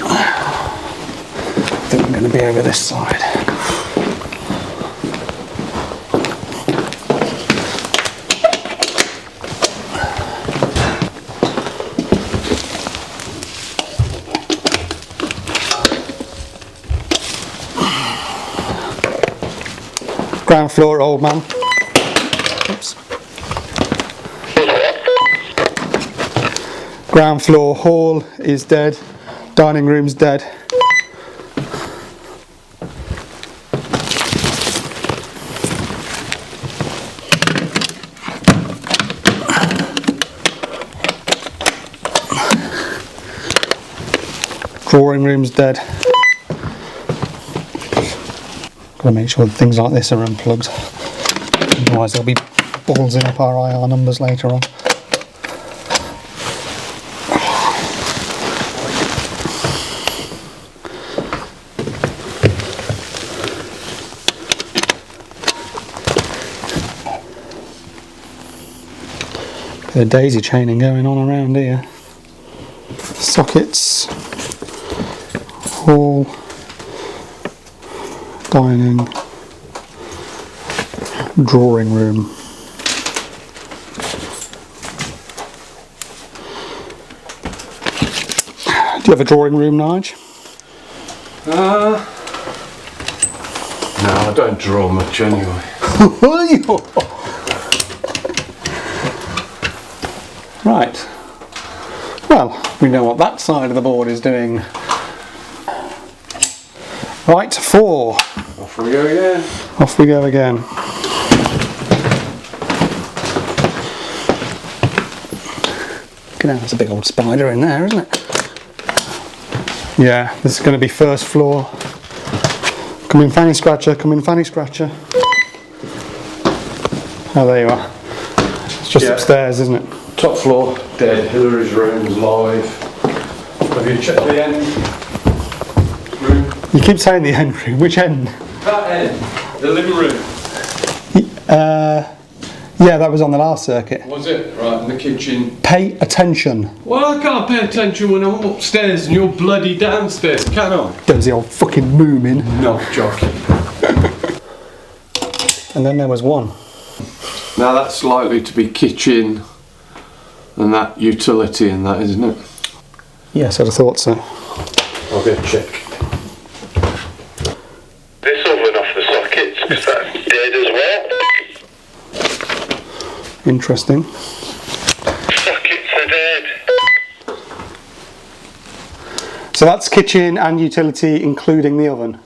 I think I'm going to be over this side. Ground floor, old man. Oops. Ground floor, hall is dead. Dining room's dead. Drawing room's dead. Got to make sure that things like this are unplugged, otherwise there'll be balls in up our IR numbers later on. Bit of daisy chaining going on around here. Sockets, hall, dining, drawing room. Do you have a drawing room, Nige? No, I don't draw much anyway. Right. Well, we know what that side of the board is doing. Right, 4. Off we go again. Off we go again. Look at that, that's a big old spider in there, isn't it? Yeah, this is going to be first floor. Come in, fanny scratcher, come in, fanny scratcher. Oh, there you are. It's just upstairs, isn't it? Top floor, dead. Hilary's room's live. Have you checked the end room? You keep saying the end room. Which end? That end. The living room. Yeah, that was on the last circuit. Was it? Right, in the kitchen. Pay attention. Well, I can't pay attention when I'm upstairs and you're bloody downstairs, can I? There's the old fucking moomin. Not joking. And then there was one. Now that's likely to be kitchen and that utility and that, isn't it? Yes, I'd have thought so. I'll go check. This oven off the sockets, because that's dead as well. Interesting. Sockets are dead. So that's kitchen and utility, including the oven.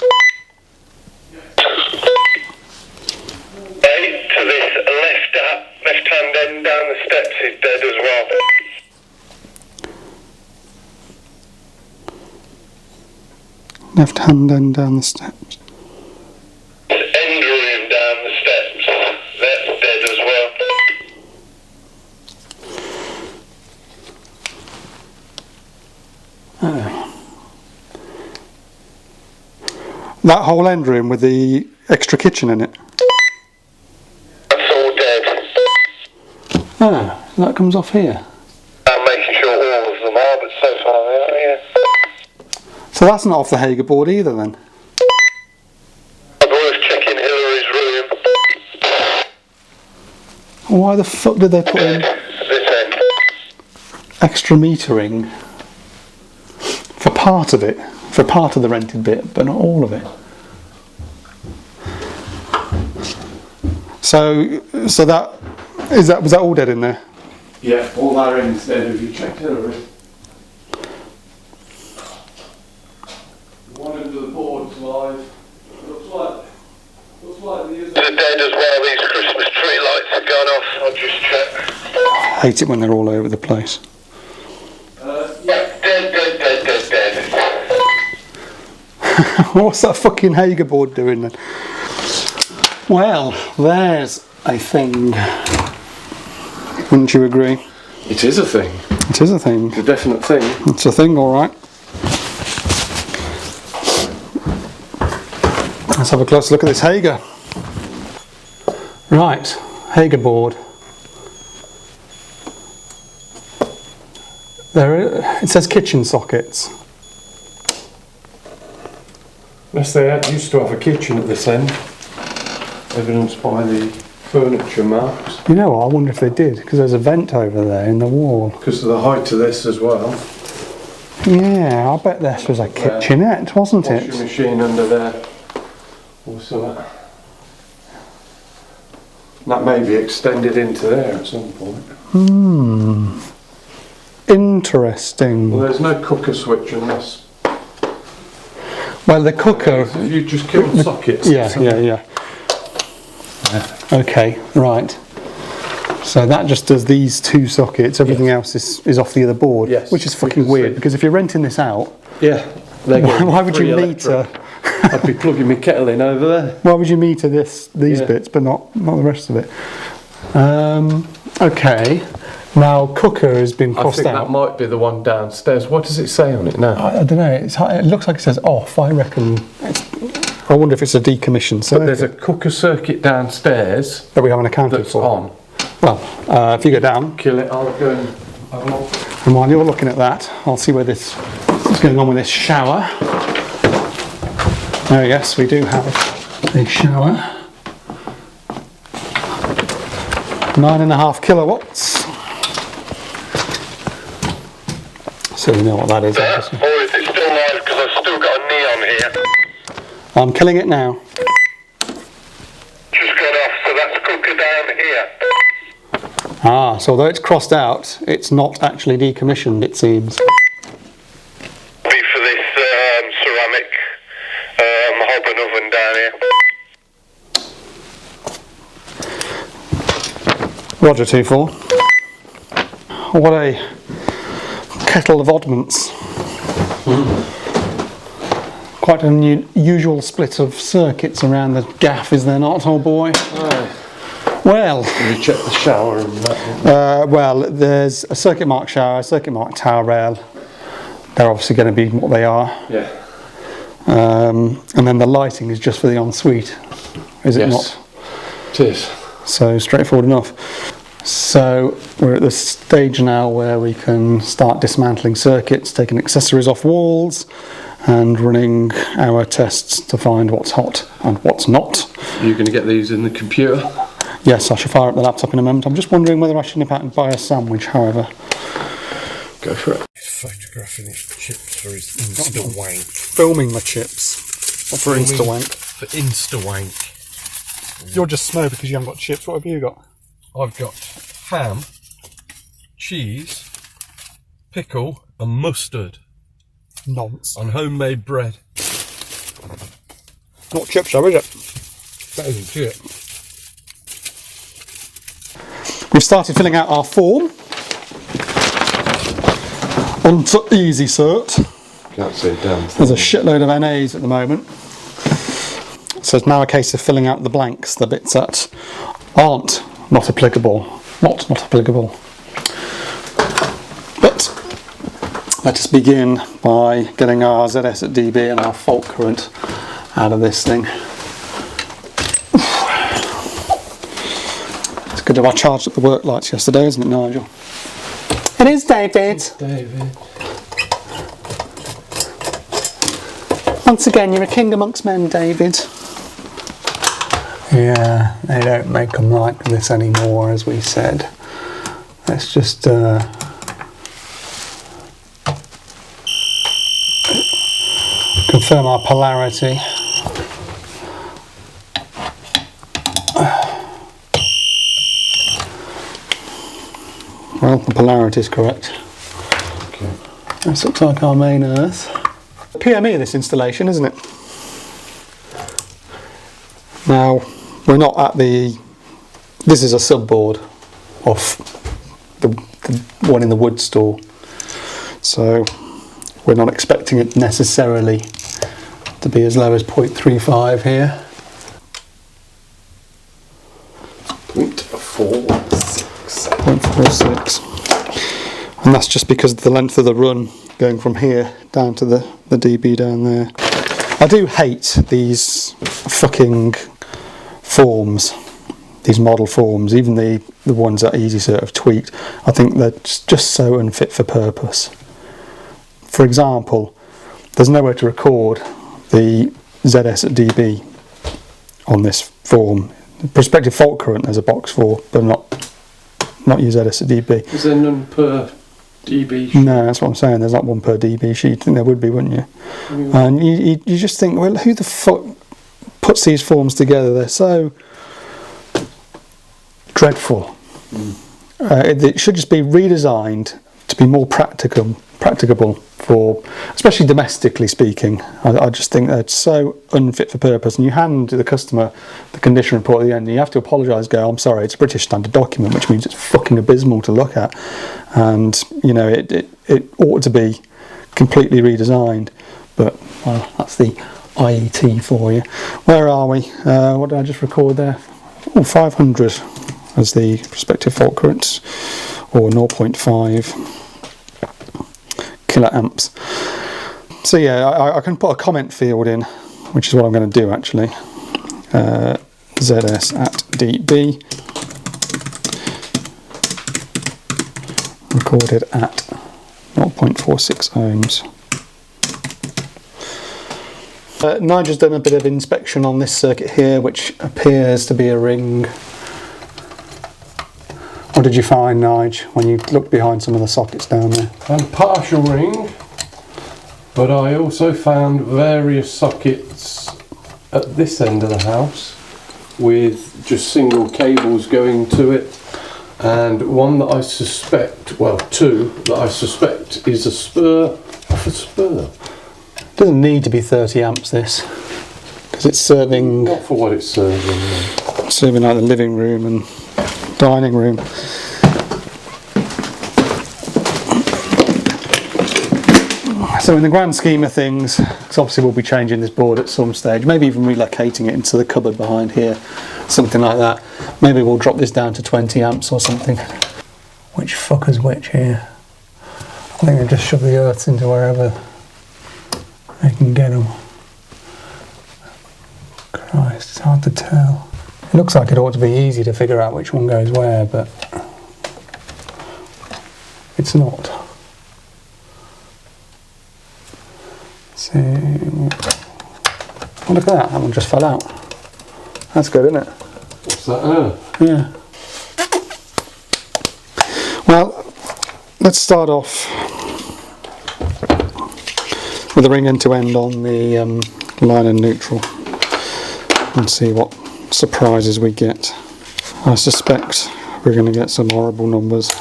Right, to this left-hand end down the steps is dead as well. Left-hand end down the steps. End room down the steps. That's dead as well. That whole end room with the extra kitchen in it. That's all dead. Oh, that comes off here. I'm making sure all of them are, but so far they are, yeah. So that's not off the Hager board either then. I'd worth checking Hilary's room. Why the fuck did they put in This end. extra metering for part of it? For part of the rented bit, but not all of it. So was that all dead in there? Yeah, all that ends dead. Have you checked Hilary? One end of the board's live. Looks like the They're dead as well, these Christmas tree lights have gone off. I'll just check. I hate it when they're all over the place. Yeah, dead. What's that fucking Hager board doing then? Well, there's a thing. Wouldn't you agree? It is a thing. It is a thing. It's a definite thing. It's a thing, alright. Let's have a close look at this Hager. Right, Hager board. It says kitchen sockets. Yes, they used to have a kitchen at this end, evidenced by the furniture marks. You know what, I wonder if they did, because there's a vent over there in the wall. Because of the height of this as well. Yeah, I bet this was a kitchenette, wasn't Washing it? machine under there. Also, that may be extended into there at some point. Interesting. Well, there's no cooker switch unless Well, the cooker... you just kill sockets. Yeah. Okay, right. So that just does these two sockets, everything else is off the other board, Yes, which is you fucking can weird, see. because if you're renting this out, Yeah. why would you meter... I'd be plugging my kettle in over there. Why would you meter these Yeah. bits, but not the rest of it? Okay, now cooker has been I crossed think out. that might be the one downstairs. What does it say on it now? I don't know. It looks like it says off. I reckon. I wonder if it's a decommissioned circuit But there's a cooker circuit downstairs that we haven't accounted that's for. on. Well, if you go down, Kill it, I'll go and have a look. and while you're looking at that, I'll see what's going on with this shower. Oh yes, we do have a shower. 9.5 kilowatts. So we know what that is, obviously. Or is it still live because I've still got a neon here? I'm killing it now. Just got off, so that's cooker down here. Ah, so although it's crossed out, it's not actually decommissioned, it seems. Be for this ceramic hob and oven down here. Roger 24. What a kettle of oddments. Quite an unusual split of circuits around the gaff, is there not, oh boy? Well, You check the shower and that. well, there's a circuit mark shower, a circuit mark towel rail. They're obviously going to be what they are. Yeah. And then the lighting is just for the ensuite, is it not? It is. So straightforward enough. So we're at the stage now where we can start dismantling circuits, taking accessories off walls, and running our tests to find what's hot and what's not. You're going to get these in the computer? Yes, I shall fire up the laptop in a moment. I'm just wondering whether I should nip out and buy a sandwich, however. Go for it. He's photographing his chips for his Insta wank. Filming my chips. Not for Insta wank. For Insta wank. You're just slow because you haven't got chips. What have you got? I've got ham, cheese, pickle, and mustard Nonce. on homemade bread. Not chips though, is it? That isn't shit. We've started filling out our form onto Easy Cert. Can't see it down. There's a shitload of NAs at the moment. So it's now a case of filling out the blanks, the bits that aren't not applicable. Not applicable. But let us begin by getting our ZS at dB and our fault current out of this thing. It's good to have charged up the work lights yesterday, isn't it, Nigel? It is, David. David. Once again, you're a king amongst men, David. Yeah, they don't make them like this anymore, as we said. Let's just confirm our polarity. Well, the polarity is correct. Okay. This looks like our main earth. PME of this installation, isn't it? Now, we're not at the... This is a subboard off the one in the wood store. So, we're not expecting it necessarily to be as low as 0.35 here. 0.46. 0.46. And that's just because of the length of the run going from here down to the dB down there. I do hate these fucking forms, these model forms, even the ones that are easy sort of tweaked. I think they're just so unfit for purpose. For example, there's nowhere to record the ZS at dB on this form. Prospective fault current there's a box for, but not your ZS at dB. Is there none per dB sheet? No, that's what I'm saying. There's not one per dB sheet. I think there would be, wouldn't you? And you just think, well, who the fuck puts these forms together? They're so dreadful. It should just be redesigned to be more practicable for, especially domestically speaking. I just think they're so unfit for purpose. And you hand the customer the condition report at the end, and you have to apologise. Go, I'm sorry, it's a British standard document, which means it's fucking abysmal to look at. And you know, it ought to be completely redesigned. But well, that's the IET for you. Where are we? What did I just record there? Oh, 500 as the prospective fault current, or 0.5 kiloamps. So yeah, I can put a comment field in, which is what I'm going to do actually. ZS at dB, recorded at 0.46 ohms. Nigel's done a bit of inspection on this circuit here, which appears to be a ring. What did you find, Nige, when you looked behind some of the sockets down there? And partial ring, but I also found various sockets at this end of the house with just single cables going to it, and one that I suspect, well, two that I suspect is a spur off a spur. It doesn't need to be 30 amps this, because it's serving... Not for what it's serving, no. Serving like the living room and dining room. So in the grand scheme of things, because obviously we'll be changing this board at some stage, maybe even relocating it into the cupboard behind here, something like that. Maybe we'll drop this down to 20 amps or something. Which fucker's which here? I think they just shove the earths into wherever they can get them. Christ, it's hard to tell. It looks like it ought to be easy to figure out which one goes where, but it's not. So, oh, look at that one just fell out. That's good, isn't it? What's that? Yeah. Well, let's start off with the ring end to end on the line and neutral and see what surprises we get. I suspect we're going to get some horrible numbers.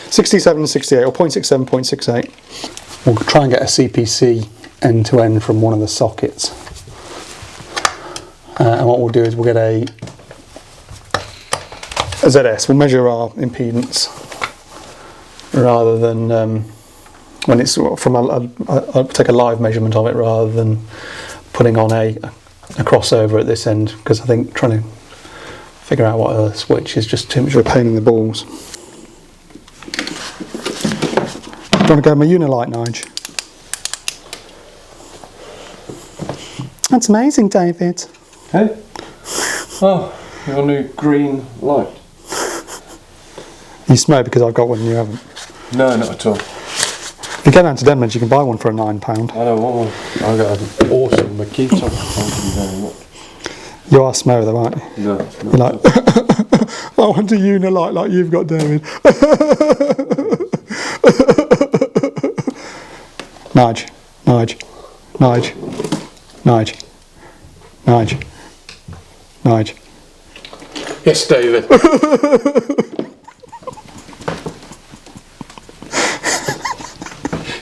67 and 68, or 0.67, 0.68. We'll try and get a CPC end to end from one of the sockets. And what we'll do is we'll get a ZS. We'll measure our impedance rather than when it's from I'll take a live measurement of it rather than putting on a crossover at this end, because I think trying to figure out what a switch is just too much of a pain in the balls. Do you want to go with my Unilight, Nige? That's amazing, David. Hey? Oh, your new green light. You smoke because I've got one and you haven't. No, not at all. If you go down to Denman's, you can buy one for £9. I don't want one. I got an awesome Makita. Thank you very much. You are smoker though, aren't you? No, You're like, I want a Unilight like you've got, David. Nige, Nige, Nige, Nige, Nige, Nige. Yes, David.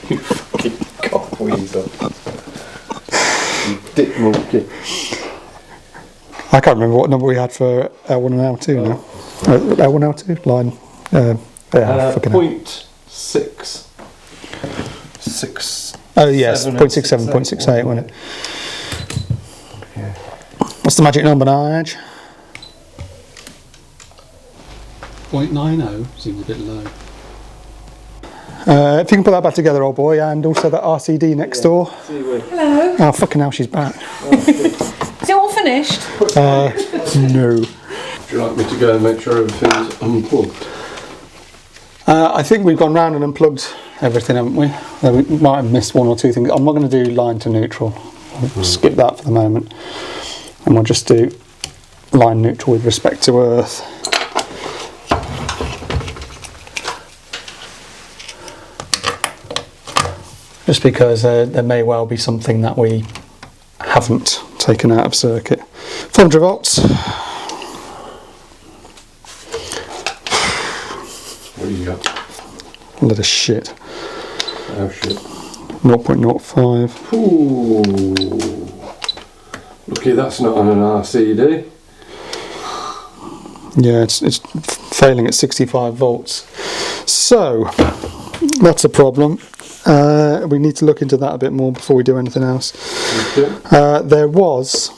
You fucking cockweasel. You dick monkey. I can't remember what number we had for L1 and L2 now. L1, L2? Line. Fucking hell. 0.6. Oh yes, 0.67, 0.68, wasn't it? Yeah. What's the magic number, Nige? 0.90 seems a bit low. If you can put that back together, old boy, and also that RCD next door. Hello. Oh, fucking hell, she's back. Is it all finished? No. Would you like me to go and make sure everything's unplugged? I think we've gone round and unplugged everything, haven't we? We might have missed one or two things. I'm not going to do line to neutral. I'll skip that for the moment. And we'll just do line neutral with respect to earth. Just because there may well be something that we haven't taken out of circuit. 400 volts. What do you got? A lot of shit. Oh shit. 0.05. Ooh. Lucky that's not on an RCD. Yeah, it's failing at 65 volts. So, that's a problem. We need to look into that a bit more before we do anything else. Okay. There was,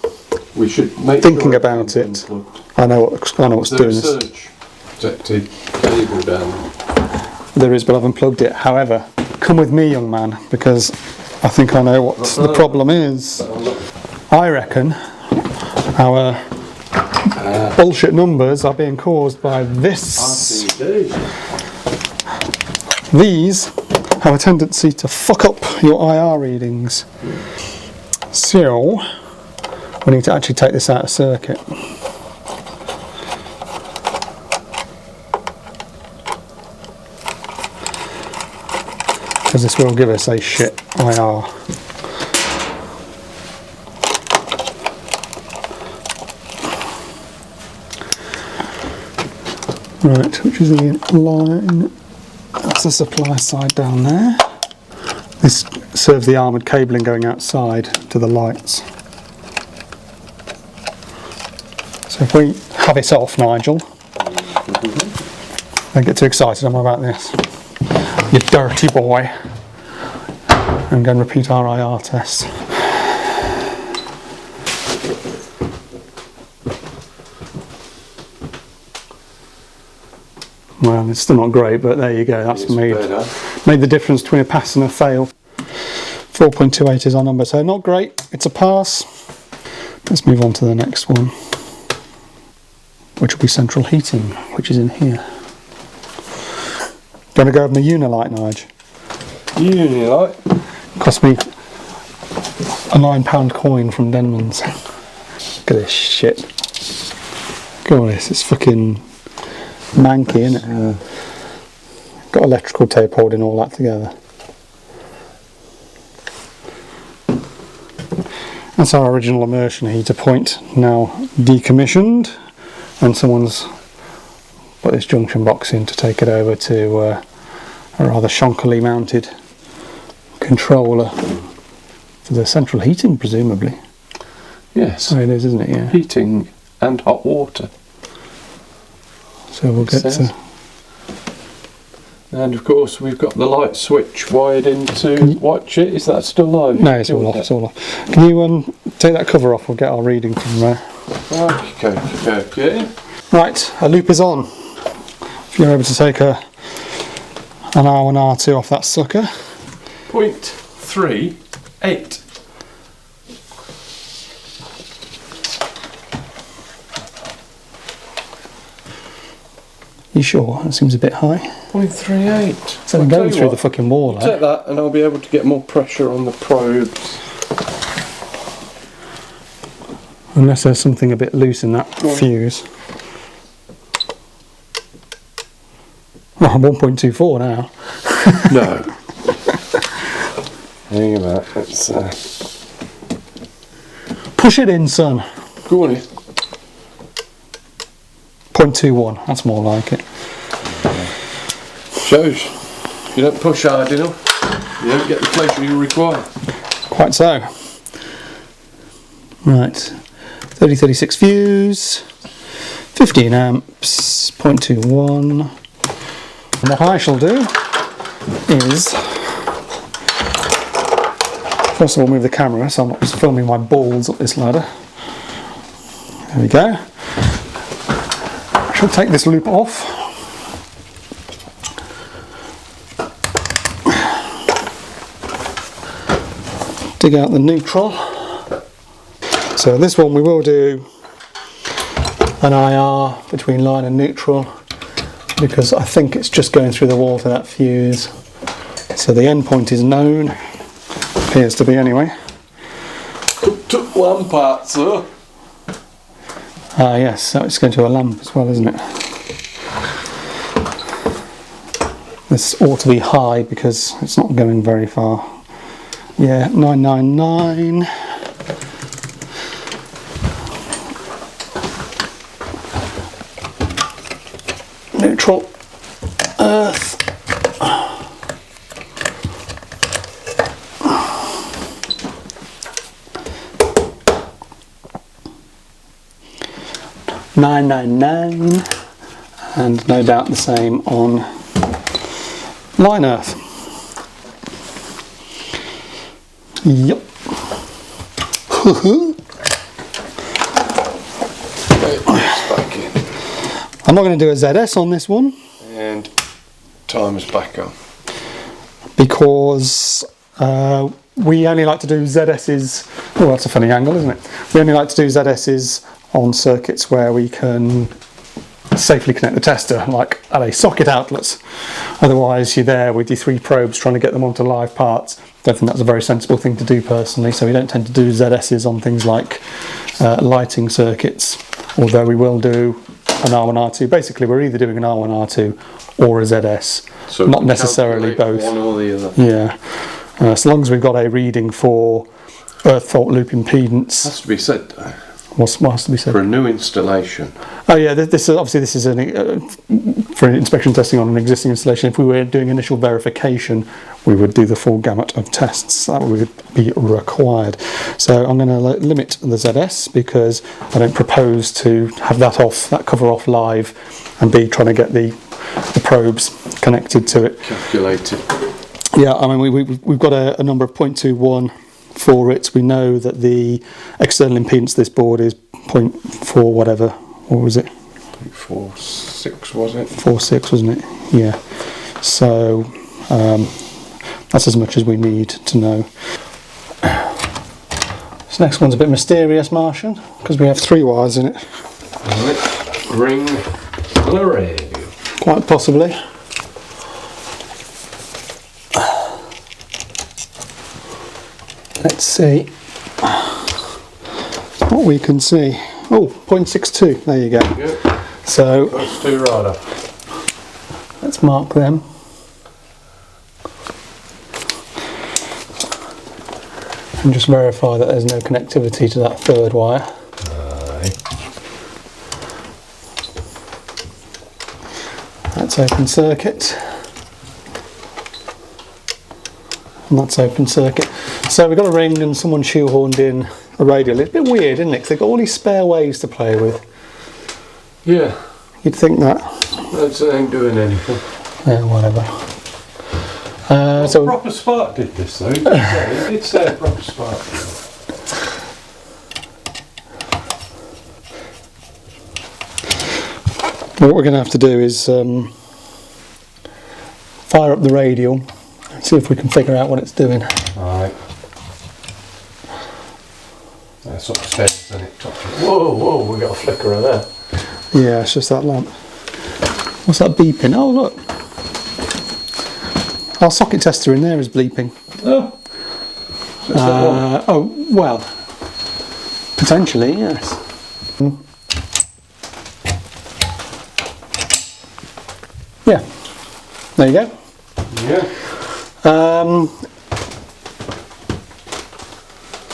We should make thinking sure about it. everything's unplugged. I know what's Is there doing a this. surge protected cable down? There is, but I've unplugged it. However, come with me, young man, because I think I know what the problem is. I reckon our bullshit numbers are being caused by this. RCD. These have a tendency to fuck up your IR readings. So, we need to actually take this out of circuit. Because this will give us a shit IR. Right, which is the line? That's the supply side down there. This serves the armoured cabling going outside to the lights. So if we have it off, Nigel, don't get too excited, I'm about this. You dirty boy. I'm going to repeat our IR test. Well, it's still not great, but there you go. That's It's made the difference between a pass and a fail. 4.28 is our number, so not great. It's a pass. Let's move on to the next one, which will be central heating, which is in here. Going to go with my Unilight, Nige. Unilight. Cost me a £9 coin from Denman's. Look at this shit. Look at this. It's fucking manky, isn't it? Got electrical tape holding all that together. That's our original immersion heater point, now decommissioned, and someone's put this junction box in to take it over to a rather shonkily mounted controller for the central heating, presumably. Yes. So it is, isn't it? Yeah. Heating and hot water. So we'll get to And of course we've got the light switch wired into watch it. Is that still live? No, it's all off. It's all off. Can you take that cover off? We'll get our reading from there. Okay. Right, a loop is on. If you're able to take an R1, R2 off that sucker. 0.38. You sure? That seems a bit high. 0.38. So I'm going through the fucking wall. Take that and I'll be able to get more pressure on the probes. Unless there's something a bit loose in that fuse. Oh, 1.24 now. No. Hang about. Let's push it in, son. go on in. 0.21. That's more like it. Shows you don't push hard enough, you don't get the pleasure you require. Quite so. Right. 3036 fuse. 15 amps. 0.21. And what I shall do is, first of all, move the camera so I'm not just filming my balls up this ladder. There we go. I shall take this loop off. Dig out the neutral. So this one we will do an IR between line and neutral, because I think it's just going through the wall to that fuse. So the end point is known, appears to be anyway. Took one part, sir. Ah yes, so it's going to a lamp as well, isn't it? This ought to be high because it's not going very far. Yeah, 999. Neutral. Earth. $999, and no doubt the same on line earth. Yep. Back in. I'm not going to do a ZS on this one And timer's back on. because we only like to do ZS's. Oh, that's a funny angle, isn't it? We only like to do ZS's on circuits where we can safely connect the tester, like at a socket outlets. Otherwise you're there with your 3 probes trying to get them onto live parts. Don't think that's a very sensible thing to do personally, so we don't tend to do ZS's on things like lighting circuits, although we will do an R1, R2. Basically we're either doing an R1, R2 or a ZS, So not necessarily both. one or the other. Yeah, so long as we've got a reading for earth fault loop impedance. Has to be said though. What has to be said? For a new installation. Oh yeah, this is for inspection testing on an existing installation. If we were doing initial verification, we would do the full gamut of tests. That would be required. So I'm going to limit the ZS because I don't propose to have that cover off live, and be trying to get the probes connected to it. Calculated. Yeah, I mean we've got a number of 0.21 for it. We know that the external impedance of this board is 0.4 whatever. What was it? 0.46 was it? 0.46, wasn't it? Yeah. So that's as much as we need to know. This next one's a bit mysterious, Martian, because we have 3 wires in it. Right. Ring Hilary. Quite possibly. Let's see what we can see. Oh, 0.62, there you go. Good. So That's 2 right up. let's mark them. And just verify that there's no connectivity to that 3rd wire. That's open circuit. And that's open circuit. So we've got a ring and someone shoehorned in a radial. It's a bit weird, isn't it? Because they've got all these spare ways to play with. Yeah. You'd think that. That ain't doing anything. Yeah, whatever. Proper spark did this though. He did say a proper spark. What we're going to have to do is fire up the radial and see if we can figure out what it's doing. Alright. That's upstairs, isn't it? Whoa, we got a flicker there. Yeah, it's just that lamp. What's that beeping? Oh, look. Our socket tester in there is bleeping. Oh. Oh, well. Potentially, yes. Yeah. There you go. Yeah.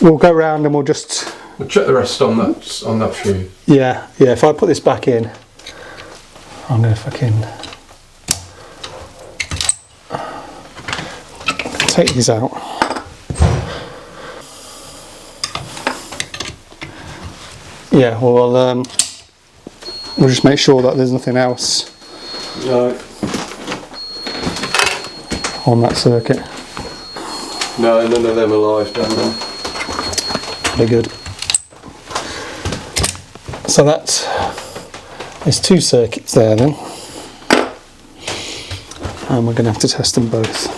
We'll go round and we'll just... We'll check the rest on that fuse. Yeah, if I put this back in, I'm going to fucking take these out. Yeah, well, we'll just make sure that there's nothing else Right. on that circuit. No, none of them are live down there. Very good. So that is 2 circuits there then, and we're going to have to test them both.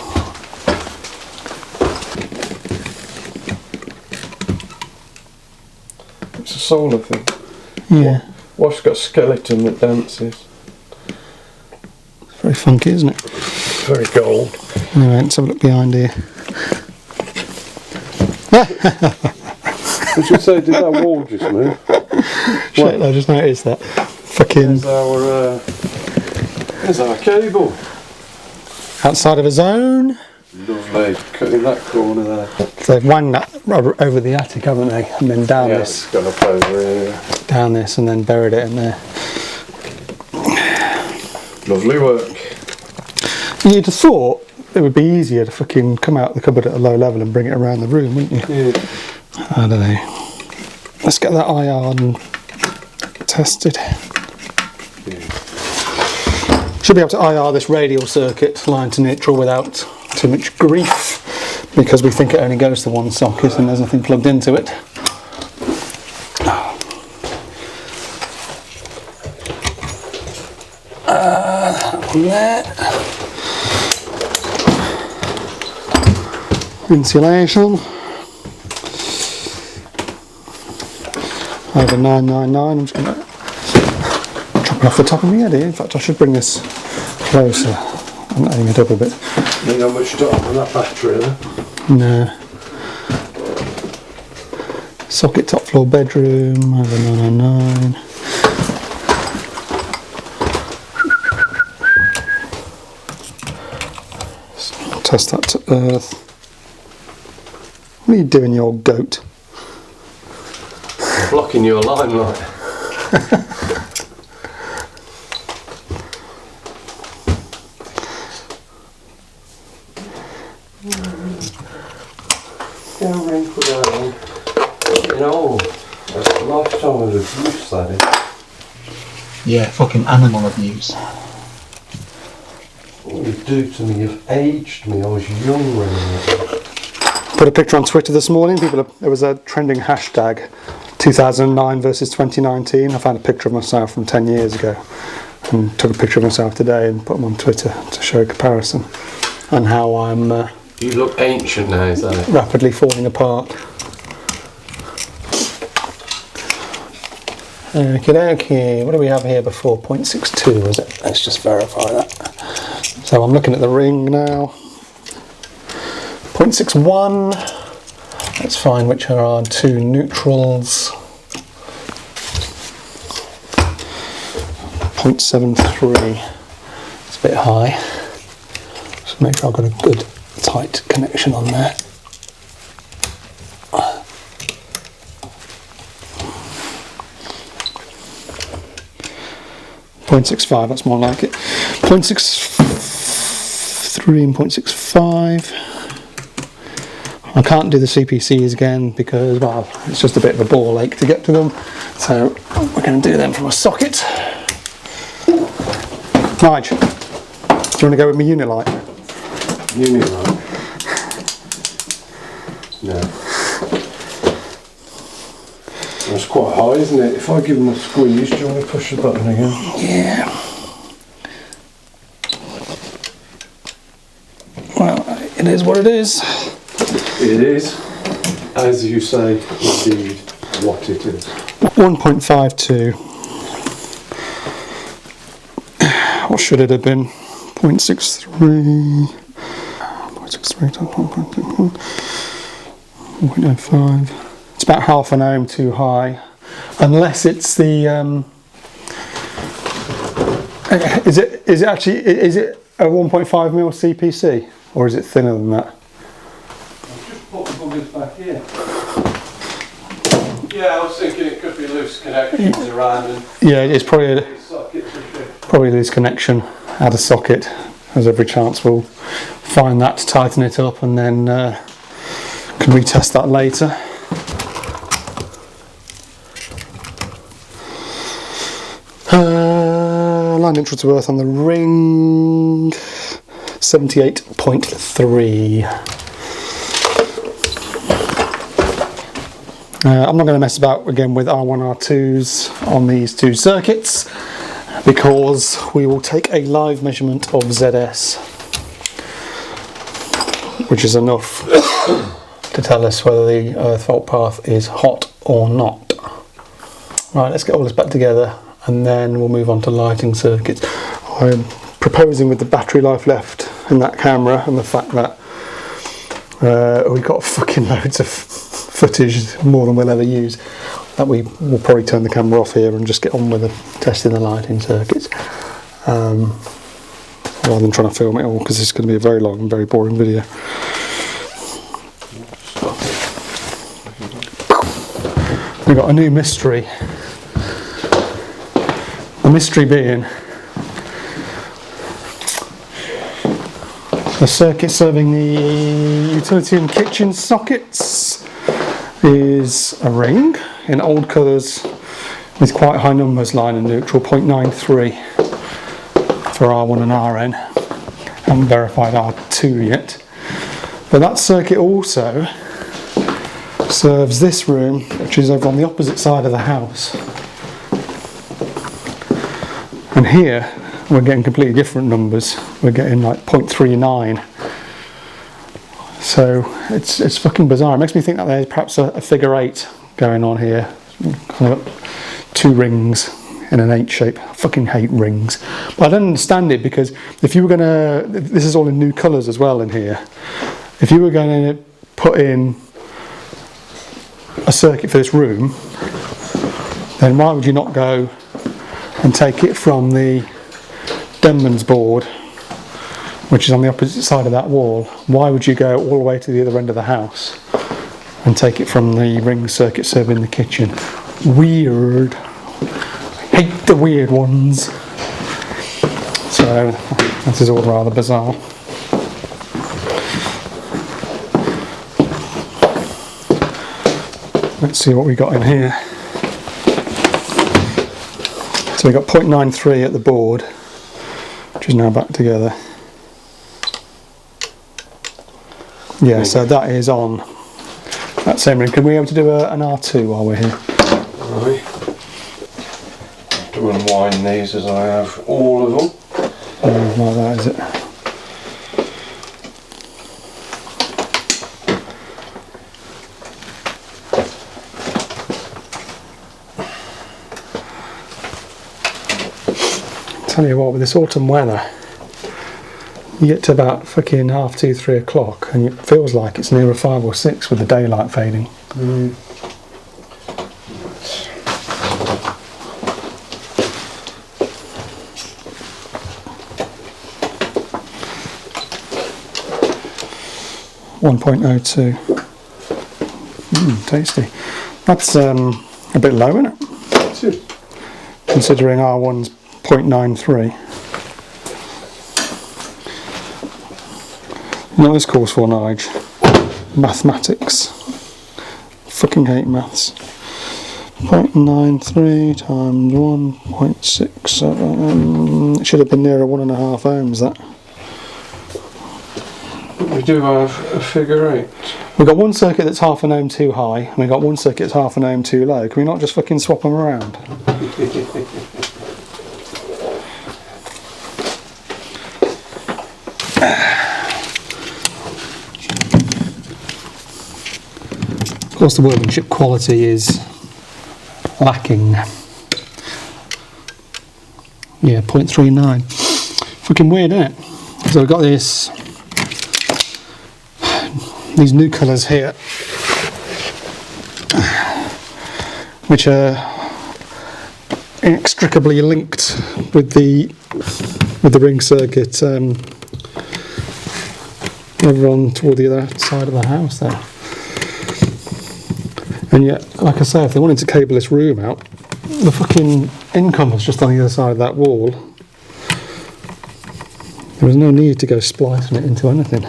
It's a solar thing. Yeah, Wash's got a skeleton that dances. very funky, isn't it? Very gold. Anyway, let's have a look behind here. I should say, did that wall just move? Shit, I just noticed that. Fucking There's our cable. outside of a zone. Lovely. Cutting that corner there. So they've wound that over the attic, haven't they? And then down Yeah, this, it's gone up over here. down this, and then buried it in there. Lovely work. You'd have thought it would be easier to fucking come out the cupboard at a low level and bring it around the room, wouldn't you? Yeah. I don't know. Let's get that IR tested. Should be able to IR this radial circuit line to neutral without too much grief, because we think it only goes to one socket and there's nothing plugged into it. That one there. Insulation. Over 999. I'm just going to chop it off the top of my head here. In fact, I should bring this closer and aim it up a bit. Ain't got much to on that battery there. No. Socket top floor bedroom. Over 999. Test that to earth. What are you doing, you old goat? Blocking your limelight. Yeah, ring put that on. You know, that's a lifetime of abuse, that is. Yeah, fucking animal abuse. What you do to me, you've aged me. I was young when you Put a picture on Twitter this morning. There was a trending hashtag 2009 versus 2019. I found a picture of myself from 10 years ago and took a picture of myself today and put them on Twitter to show a comparison and how I'm You look ancient now, is that it? rapidly falling apart. Okay, what do we have here before? 0.62 was it? Let's just verify that. So I'm looking at the ring now. 0.61. Let's find which are our two neutrals. 0.73. It's a bit high. Just make sure I've got a good tight connection on there. 0.65, that's more like it. 0.63 and 0.65. I can't do the CPCs again because, well, it's just a bit of a ball ache to get to them. So we're going to do them from a socket. Nige, do you you want to go with my unit light? Unit light. No. That's quite high, isn't it? If I give them a squeeze, do you want to push the button again? Yeah. Well, it is what it is. It is, as you say, indeed, what it is. 1.52. What should it have been? 0.63. 0.63 times 1.05. It's about half an ohm too high, unless it's the. Is it a 1.5 mil CPC, or is it thinner than that? I've just put the buggers back here. Yeah, I was thinking it could be loose connections around and Yeah, it's probably sockets and shit. probably loose connection out of socket. There's every chance we'll find that, tighten it up, and then can retest that later. Line neutral to earth on the ring, 78.3. I'm not going to mess about again with R1, R2s on these two circuits, because we will take a live measurement of ZS, which is enough to tell us whether the earth fault path is hot or not. Right, let's get all this back together, and then we'll move on to lighting circuits. I'm proposing, with the battery life left in that camera and the fact that we've got fucking loads of footage, more than we'll ever use, that we will probably turn the camera off here and just get on with testing the lighting circuits, rather than trying to film it all, because it's going to be a very long and very boring video. We've got a new mystery. The mystery being the circuit serving the utility and kitchen sockets is a ring in old colours with quite high numbers, line and neutral, 0.93 for R1 and RN. Haven't verified R2 yet. But that circuit also serves this room, which is over on the opposite side of the house. And here we're getting completely different numbers. We're getting like 0.39. So it's fucking bizarre. It makes me think that there's perhaps a figure 8 going on here. Kind of two rings in an 8 shape. I fucking hate rings. But I don't understand it, because if you were going to... This is all in new colours as well in here. If you were going to put in a circuit for this room, then why would you not go and take it from the Denman's board, which is on the opposite side of that wall? Why would you go all the way to the other end of the house and take it from the ring circuit serving the kitchen? Weird. I hate the weird ones. So this is all rather bizarre. Let's see what we got in here. So we got 0.93 at the board, which is now back together. Yeah, so that is on that same ring. Can we be able to do an R2 while we're here? Right. To unwind these, as I have all of them. Like that, is it? Tell you what, with this autumn weather, you get to about fucking 2:30, 3 o'clock, and it feels like it's nearer 5 or 6 with the daylight fading. Mm. .02. Tasty. That's a bit low, isn't it? Considering R1's 0.93. You know what this calls for, Nige? Mathematics. Fucking hate maths. 0.93 times 1.67. It should have been nearer 1.5 ohms, that. We do have a figure 8. We've got one circuit that's half an ohm too high, and we've got one circuit that's half an ohm too low. Can we not just fucking swap them around? Of course, the workmanship quality is lacking. Yeah, 0.39. Fucking weird, isn't it? So I've got these new colours here, which are inextricably linked with the ring circuit over on toward the other side of the house there. And yet, like I say, if they wanted to cable this room out, the fucking income was just on the other side of that wall. There was no need to go splicing it into anything.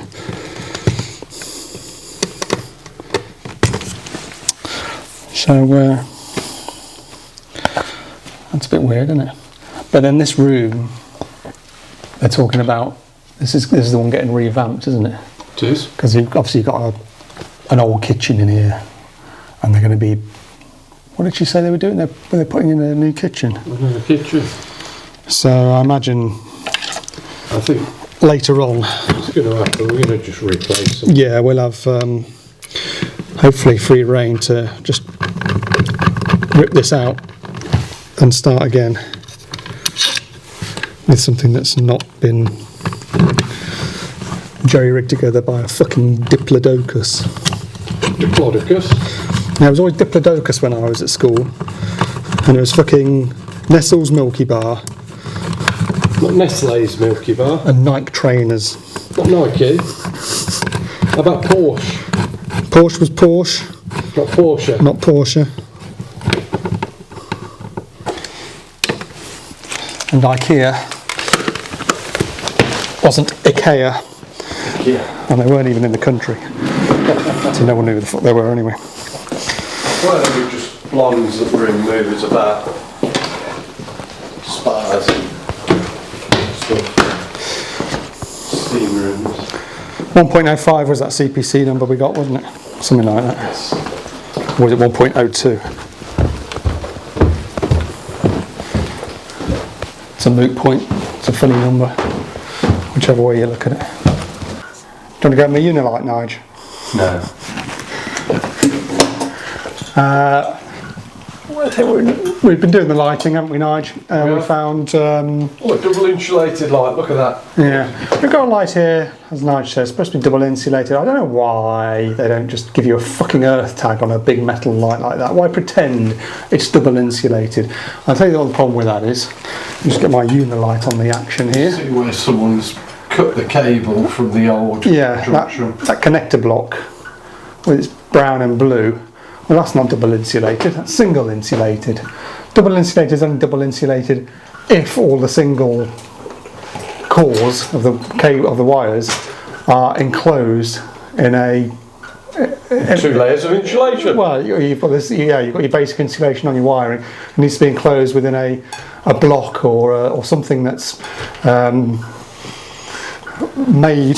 So that's a bit weird, isn't it? But then this room, they're talking about, this is the one getting revamped, isn't it? It is. Because you've obviously got an old kitchen in here, and they're going to be. What did she say they were doing? They're putting in a new kitchen. Another kitchen. So I imagine. I think later on. it's going to happen. We're going to just replace them. Yeah, we'll have hopefully free reign to just rip this out and start again with something that's not been jerry-rigged together by a fucking diplodocus. Diplodocus? Now, it was always diplodocus when I was at school, and it was fucking Nestle's Milky Bar. Not Nestle's Milky Bar. And Nike trainers. Not Nike. How about Porsche? Porsche was Porsche. Not Porsche. Not Porsche. And IKEA wasn't IKEA. Yeah. And they weren't even in the country. So no one knew who the fuck they were anyway. Well, they were just blondes that were in movies about spas and stuff. Steam rooms. 1.05 was that CPC number we got, wasn't it? Something like that. Yes. Or was it 1.02? It's a moot point. It's a funny number. Whichever way you look at it. Do you want to go with my Unilight, Nige? No. We've been doing the lighting, haven't we, Nige? We found... Oh, a double insulated light, look at that. Yeah, we've got a light here, as Nige says, supposed to be double insulated. I don't know why they don't just give you a fucking earth tag on a big metal light like that. Why pretend it's double insulated? I'll tell you what the problem with that is. Just get my Unilight on the action here. See where someone's cut the cable from the old junction. that connector block with its brown and blue. Well, that's not double insulated, that's single insulated. Double insulated is only double insulated if all the single cores of the cable of the wires are enclosed in a 2 layers of insulation. well, you've got this. Yeah, you've got your basic insulation on your wiring. It needs to be enclosed within a block or something that's made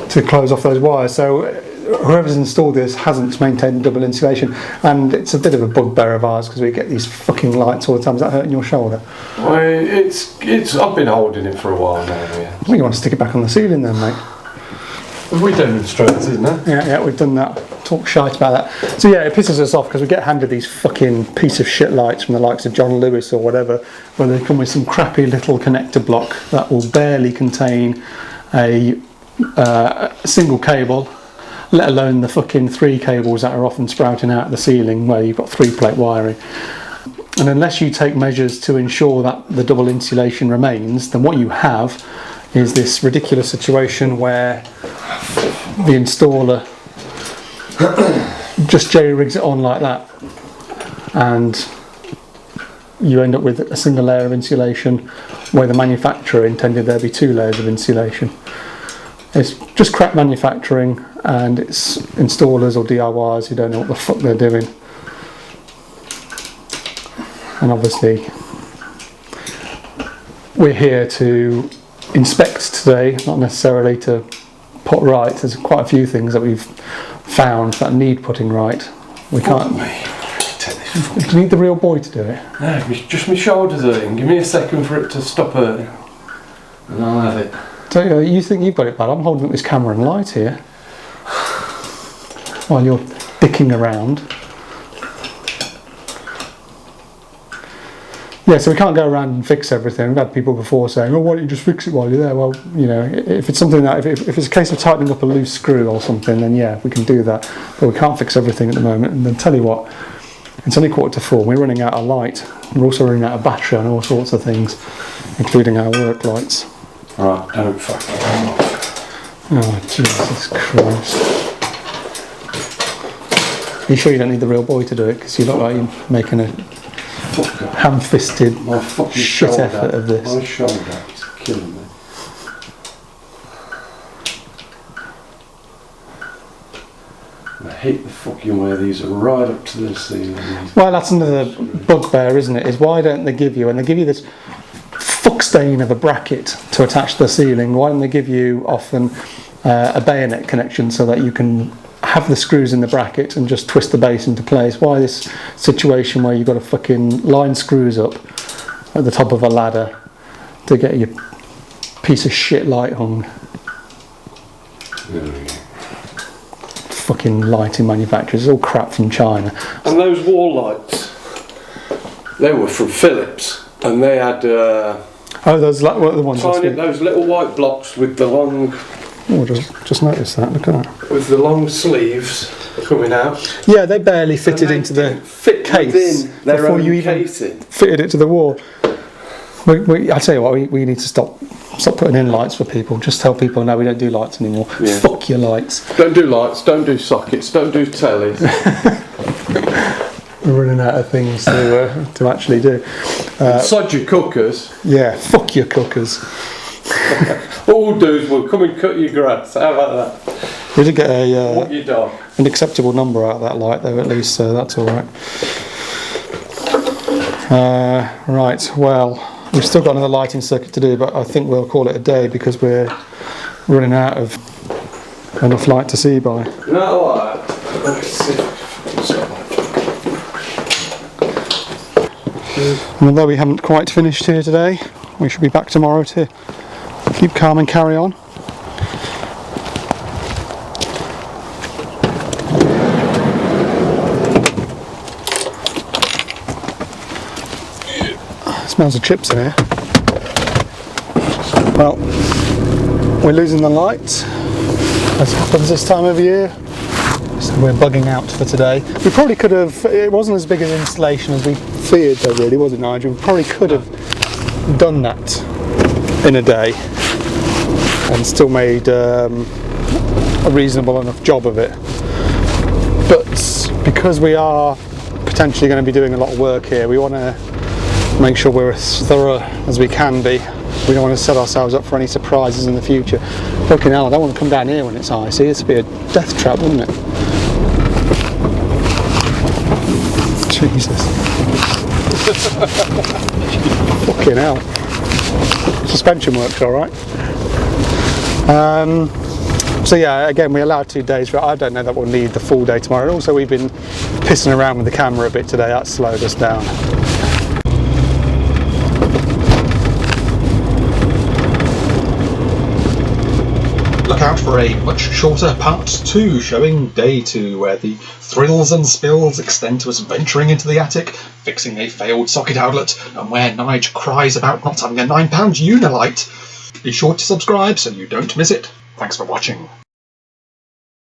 to close off those wires. So whoever's installed this hasn't maintained double insulation, and it's a bit of a bugbear of ours because we get these fucking lights all the time. Is that hurting your shoulder? Well, it's. I've been holding it for a while now. Yeah. Well, you want to stick it back on the ceiling then, mate? We demonstrated, no? Yeah, we've done that. Talk shite about that. So yeah, it pisses us off because we get handed these fucking piece of shit lights from the likes of John Lewis or whatever, where they come with some crappy little connector block that will barely contain a single cable, let alone the fucking 3 cables that are often sprouting out of the ceiling where you've got 3-plate wiring. And unless you take measures to ensure that the double insulation remains, then what you have is this ridiculous situation where the installer just jerry-rigs it on like that, and you end up with a single layer of insulation where the manufacturer intended there be 2 layers of insulation. It's just crap manufacturing, and it's installers or DIYers who don't know what the fuck they're doing. And obviously we're here to inspect today, not necessarily to put right. There's quite a few things that we've found that need putting right. We can't. Take this. Do you need the real boy to do it? No, just my shoulders hurting. Give me a second for it to stop hurting, and I'll have it. So you think you've got it bad? I'm holding up this camera and light here while you're dicking around. Yeah, so we can't go around and fix everything. We've had people before saying, "Oh, why don't you just fix it while you're there?" Well, you know, if it's something that, if it's a case of tightening up a loose screw or something, then yeah, we can do that. But we can't fix everything at the moment. And then tell you what, it's only 3:45. We're running out of light. We're also running out of battery on all sorts of things, including our work lights. Right, don't fuck that off. Oh, Jesus Christ. Are you sure you don't need the real boy to do it? Because you look like you're making a ham-fisted My fucking shit shoulder. effort of this. My shoulder is killing me. I hate the fucking way these are right up to the ceiling. Well, that's another bugbear, isn't it? Is why don't they give you, and they give you this fuck stain of a bracket to attach to the ceiling, why don't they give you often a bayonet connection so that you can have the screws in the bracket and just twist the base into place? Why this situation where you've got to fucking line screws up at the top of a ladder to get your piece of shit light hung? Fucking lighting manufacturers, it's all crap from China. And those wall lights, they were from Philips, and they had Oh, those what are the ones last tiny, week? those little white blocks with the long, Oh, just noticed that. Look at that. with the long sleeves coming out. Yeah, they barely fitted And they into the didn't fit case within their before own you even casing. fitted it to the wall. I tell you what, we need to stop putting in lights for people. Just tell people, no, we don't do lights anymore. Yeah. Fuck your lights. Don't do lights, don't do sockets, don't do tellies. We're running out of things to actually do. Sod your cookers. Yeah, fuck your cookers. All we'll do is we'll come and cut your grass. How about that? We did get What your dog? an acceptable number out of that light though, at least, so that's all right. Right, well, we've still got another lighting circuit to do, but I think we'll call it a day because we're running out of enough light to see by. No, what? Let's see. And although we haven't quite finished here today, we should be back tomorrow to keep calm and carry on. Smells of chips in here. Well, we're losing the light, as happens this time of year, so we're bugging out for today. We probably could have, it wasn't as big an installation as we feared though, really, was it, Nigel? We probably could have done that in a day and still made a reasonable enough job of it. But because we are potentially going to be doing a lot of work here, we want to make sure we're as thorough as we can be. We don't want to set ourselves up for any surprises in the future. Fucking hell, I don't want to come down here when it's icy. It's be a death trap, wouldn't it? Jesus. Fucking hell. Suspension works alright. So yeah, again, we allowed 2 days, but I don't know that we'll need the full day tomorrow. And also we've been pissing around with the camera a bit today. That slowed us down. Look out for a much shorter part 2 showing day 2, where the thrills and spills extend to us venturing into the attic, fixing a failed socket outlet, and where Nige cries about not having a £9 Unilight. Be sure to subscribe so you don't miss it. Thanks for watching.